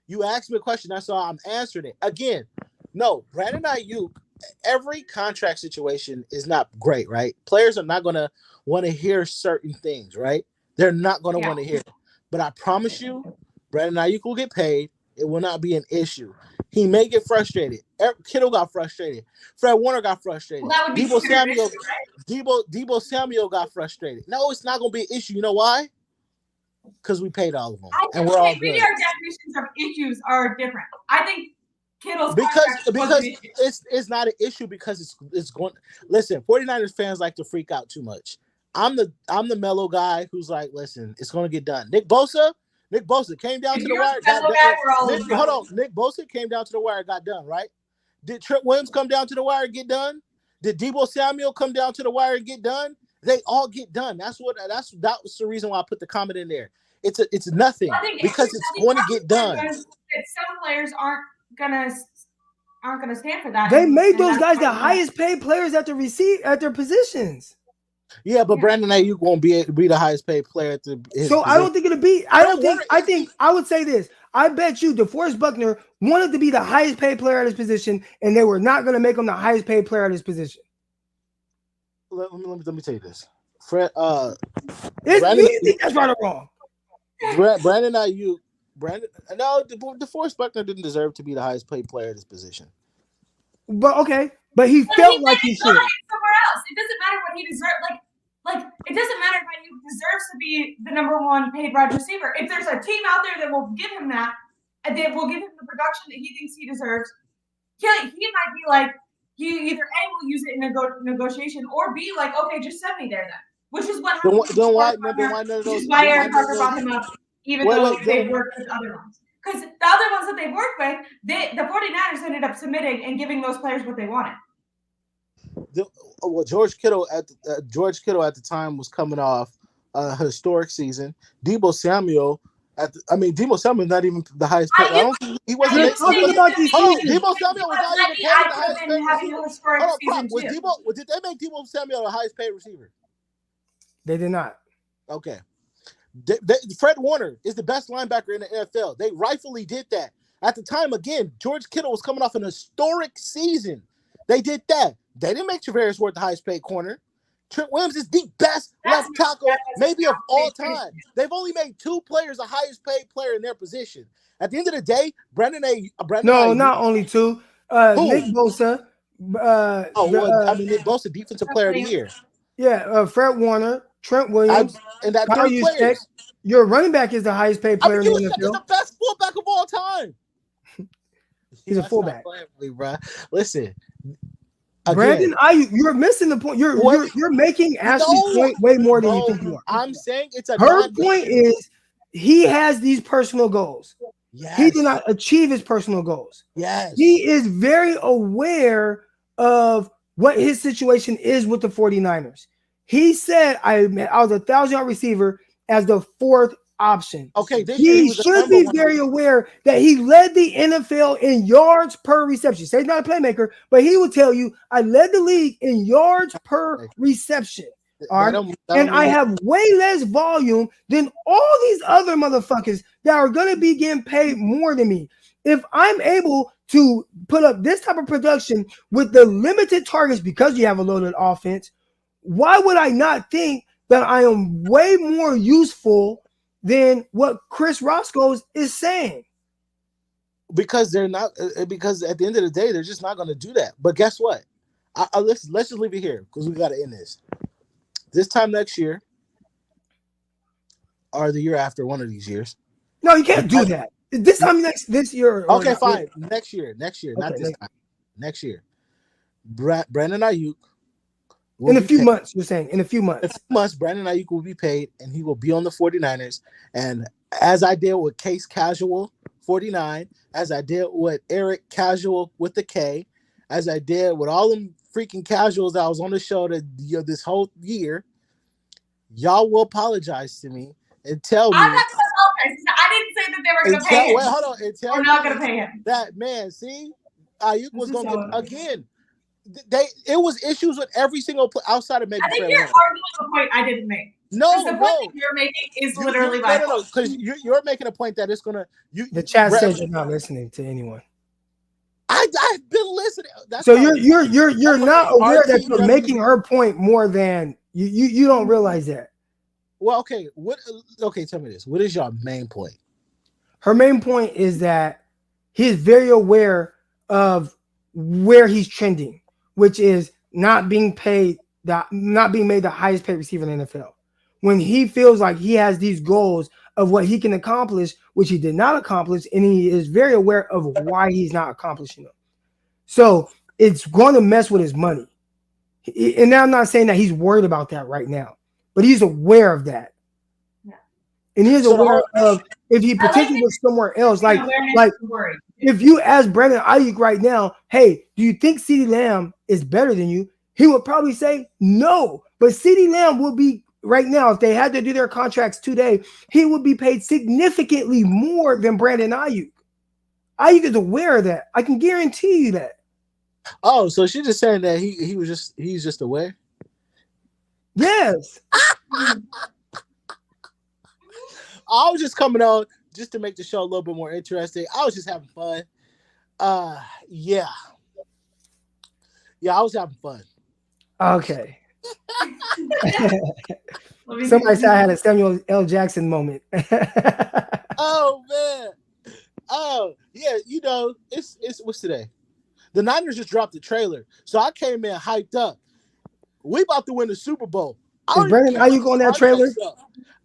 You asked me a question. That's all I'm answering it. Again, no, Brandon Aiyuk, every contract situation is not great, right? Players are not going to want to hear certain things, right? They're not going to want to hear it. But I promise you, Brandon Aiyuk will get paid. It will not be an issue. He may get frustrated. Kittle got frustrated. Fred Warner got frustrated. Well, Deebo Samuel got frustrated. No, it's not going to be an issue. You know why? Because we paid all of them, and we're all good. Maybe our definitions of issues are different. I think Kittle's because it's not an issue because it's going. Listen, 49ers fans like to freak out too much. I'm the mellow guy who's like, listen, it's going to get done. Nick Bosa came down to the wire. Nick Bosa came down to the wire, got done, right? Did Trent Williams come down to the wire and get done? Did Deebo Samuel come down to the wire and get done? They all get done. That was the reason why I put the comment in there. It's nothing because it's going to get done. Some players aren't gonna stand for that. They made those guys the highest paid players at their positions. Yeah, but Brandon Aiyuk won't be the highest paid player at his position. I don't think it'll be. I would say this. I bet you DeForest Buckner wanted to be the highest paid player at his position, and they were not going to make him the highest paid player at his position. Let me tell you this. Fred, you think that's right or wrong? Brandon Aiyuk Brandon, no, DeForest Buckner didn't deserve to be the highest paid player at his position. But okay, but he But felt he like he made it should. good somewhere else. It doesn't matter what he deserves. Like it doesn't matter if Aiyuk deserves to be the number one paid wide receiver. If there's a team out there that will give him that, and they will give him the production that he thinks he deserves, he might be like, he either A, will use it in negotiation, or B, like, okay, just send me there then. Which is what happened. Which is why Aaron Parker brought him up, even though they worked with other ones. Because the other ones that they worked with, the 49ers ended up submitting and giving those players what they wanted. George Kittle at the time was coming off a historic season. Debo Samuel Debo Samuel is not even the highest paid. I don't think he wasn't. Debo Samuel was not even paid the highest paid receiver. Hold on, did they make Debo Samuel the highest paid receiver? They did not. Okay. Fred Warner is the best linebacker in the NFL. They rightfully did that. At the time, again, George Kittle was coming off an historic season. They did that. They didn't make Travaris Ward the highest paid corner. Trent Williams is the best left tackle maybe of all time. They've only made two players the highest paid player in their position. At the end of the day, not only two. Nick Bosa. Nick Bosa, defensive player of the year. Yeah, Fred Warner, Trent Williams, and that three players. Your running back is the highest paid player in the NFL. He's the best fullback of all time. He's a fullback. Listen. Brandon Aiyuk, you're missing the point. You're making Ashley's point way more than you think you are. I'm saying it's her point is he has these personal goals. Yes. He did not achieve his personal goals. Yes. He is very aware of what his situation is with the 49ers. He said, I was a 1,000-yard receiver as the fourth option. Okay, he should be very aware that he led the NFL in yards per reception. Say he's not a playmaker, but he will tell you, I led the league in yards per reception. All right? And I have way less volume than all these other motherfuckers that are going to be getting paid more than me. If I'm able to put up this type of production with the limited targets because you have a loaded offense, why would I not think that I am way more useful than what Chris Roscoe is saying? Because they're not. Because at the end of the day, they're just not going to do that. But guess what? Let's just leave it here because we got to end this. This time next year, or the year after, one of these years. No, you can't do that. This time this year. Okay, fine. Next year, not this time. Next year, Brandon Aiyuk. In a few months, you're saying. In a few months. In a few months, Brandon Aiyuk will be paid, and he will be on the 49ers. And as I did with Case Casual 49, as I did with Eric Casual with the K, as I did with all them freaking casuals that I was on the show this whole year, y'all will apologize to me and tell me. I'm not going to apologize. I didn't say that they were going to pay him. Wait, hold on. We're not going to pay him. That man, see, Aiyuk was going to get again. It was issues with every single outside of maybe. I think you're arguing a point I didn't make. No, the point that you're making is literally my point. No, because you're making a point that it's gonna. The chat says you're not listening to anyone. I've been listening. So you're not aware that you're making her point more than you don't realize that. Well, okay. Okay, tell me this. What is your main point? Her main point is that he is very aware of where he's trending, which is not being made the highest paid receiver in the NFL. When he feels like he has these goals of what he can accomplish, which he did not accomplish, and he is very aware of why he's not accomplishing them. So it's going to mess with his money. And now I'm not saying that he's worried about that right now, but he's aware of that. Yeah. And he's aware of if he potentially was somewhere else, like if you ask Brandon Aiyuk right now, hey, do you think CeeDee Lamb is better than you? He would probably say no. But CeeDee Lamb will be right now, if they had to do their contracts today, he would be paid significantly more than Brandon Aiyuk. Aiyuk is aware of that. I can guarantee you that. Oh, so she's just saying that he's just aware? Yes. I was just coming on just to make the show a little bit more interesting. I was just having fun. Yeah, I was having fun. Okay. Somebody said I had a Samuel L. Jackson moment. Oh man. Oh yeah, it's what's today? The Niners just dropped the trailer, so I came in hyped up. We about to win the Super Bowl. Is Brandon Aiyuk on that trailer?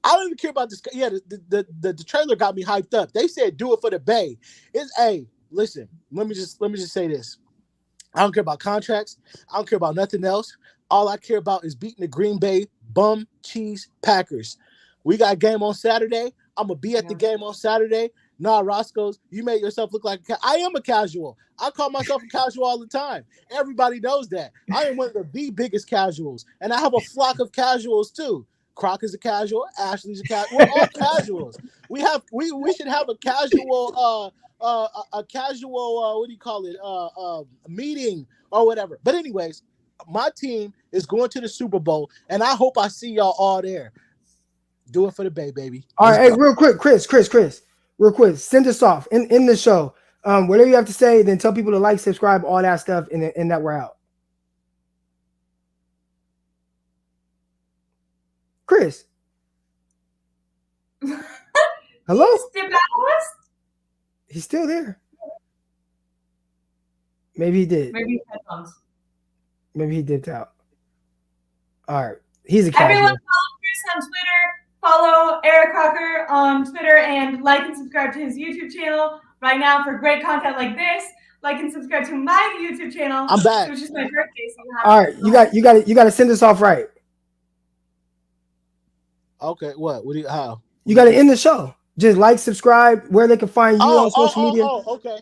I don't even care about this. Yeah, the trailer got me hyped up. They said do it for the Bay. Listen, let me just say this. I don't care about contracts. I don't care about nothing else. All I care about is beating the Green Bay bum cheese Packers. We got a game on Saturday. I'm gonna be at the game on Saturday. Nah, Roscoe's, you made yourself look like I am a casual. I call myself a casual all the time. Everybody knows that. I am one of the biggest casuals, and I have a flock of casuals too. Crock is a casual. Ashley's a casual. We're all casuals. We should have a casual what do you call it? Meeting or whatever. But anyways, my team is going to the Super Bowl, and I hope I see y'all all there. Do it for the Bay, baby. All right, hey, real quick, Chris, real quick, send us off in the show. Whatever you have to say, then tell people to like, subscribe, all that stuff, and that we're out. Chris. Hello? He's still there. Maybe he did. Maybe headphones. Maybe he dipped out. All right. He's a casual. Everyone follow Chris on Twitter. Follow Eric Crocker on Twitter and like and subscribe to his YouTube channel right now for great content like this. Like and subscribe to my YouTube channel. I'm back. Which is my birthday. So all right, you got to send us off right. Okay, what? What do you? How? You got to end the show. Just like, subscribe, where they can find you on social media. Okay.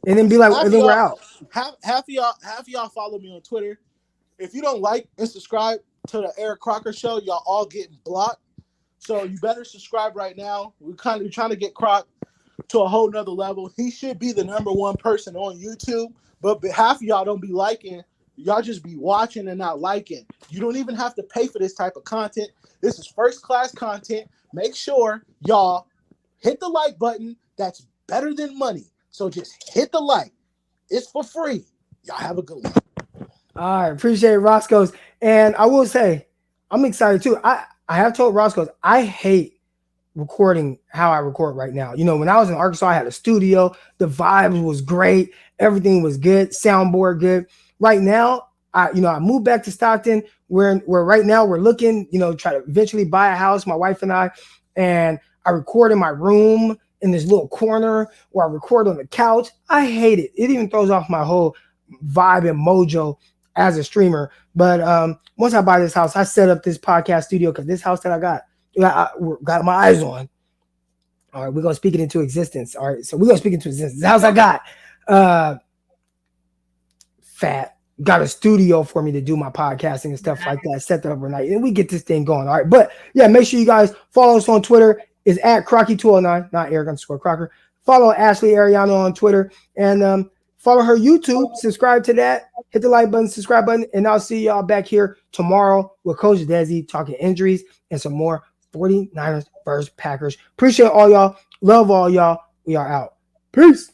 And then be like, and then we're out. Half of y'all follow me on Twitter. If you don't like and subscribe to the Eric Crocker Show, y'all all getting blocked. So you better subscribe right now. We're trying to get Crock to a whole nother level. He should be the #1 person on YouTube, but half of y'all don't be liking. Y'all just be watching and not liking. You don't even have to pay for this type of content. This is first class content. Make sure y'all hit the like button. That's better than money. So just hit the like. It's for free. Y'all have a good one. All right. Appreciate it, Roscoe's. And I will say, I'm excited too. I have told Roscoe's, I hate recording how I record right now. When I was in Arkansas, I had a studio. The vibe was great. Everything was good. Soundboard good. Right now, I moved back to Stockton where right now we're looking, try to eventually buy a house, my wife and I record in my room in this little corner where I record on the couch. I hate it. It even throws off my whole vibe and mojo as a streamer. But once I buy this house, I set up this podcast studio because this house that I got my eyes on. All right, we're going to speak it into existence. All right, so we're going to speak it into existence. The house I got, fat. Got a studio for me to do my podcasting and stuff like that. Set that up overnight, and we get this thing going. All right, but yeah, make sure you guys follow us on Twitter. It's at Crocky209, not Eric_Crocker. Follow Ashley Ariano on Twitter and follow her YouTube. Subscribe to that. Hit the like button, subscribe button, and I'll see y'all back here tomorrow with Coach Desi talking injuries and some more 49ers versus Packers. Appreciate all y'all. Love all y'all. We are out. Peace.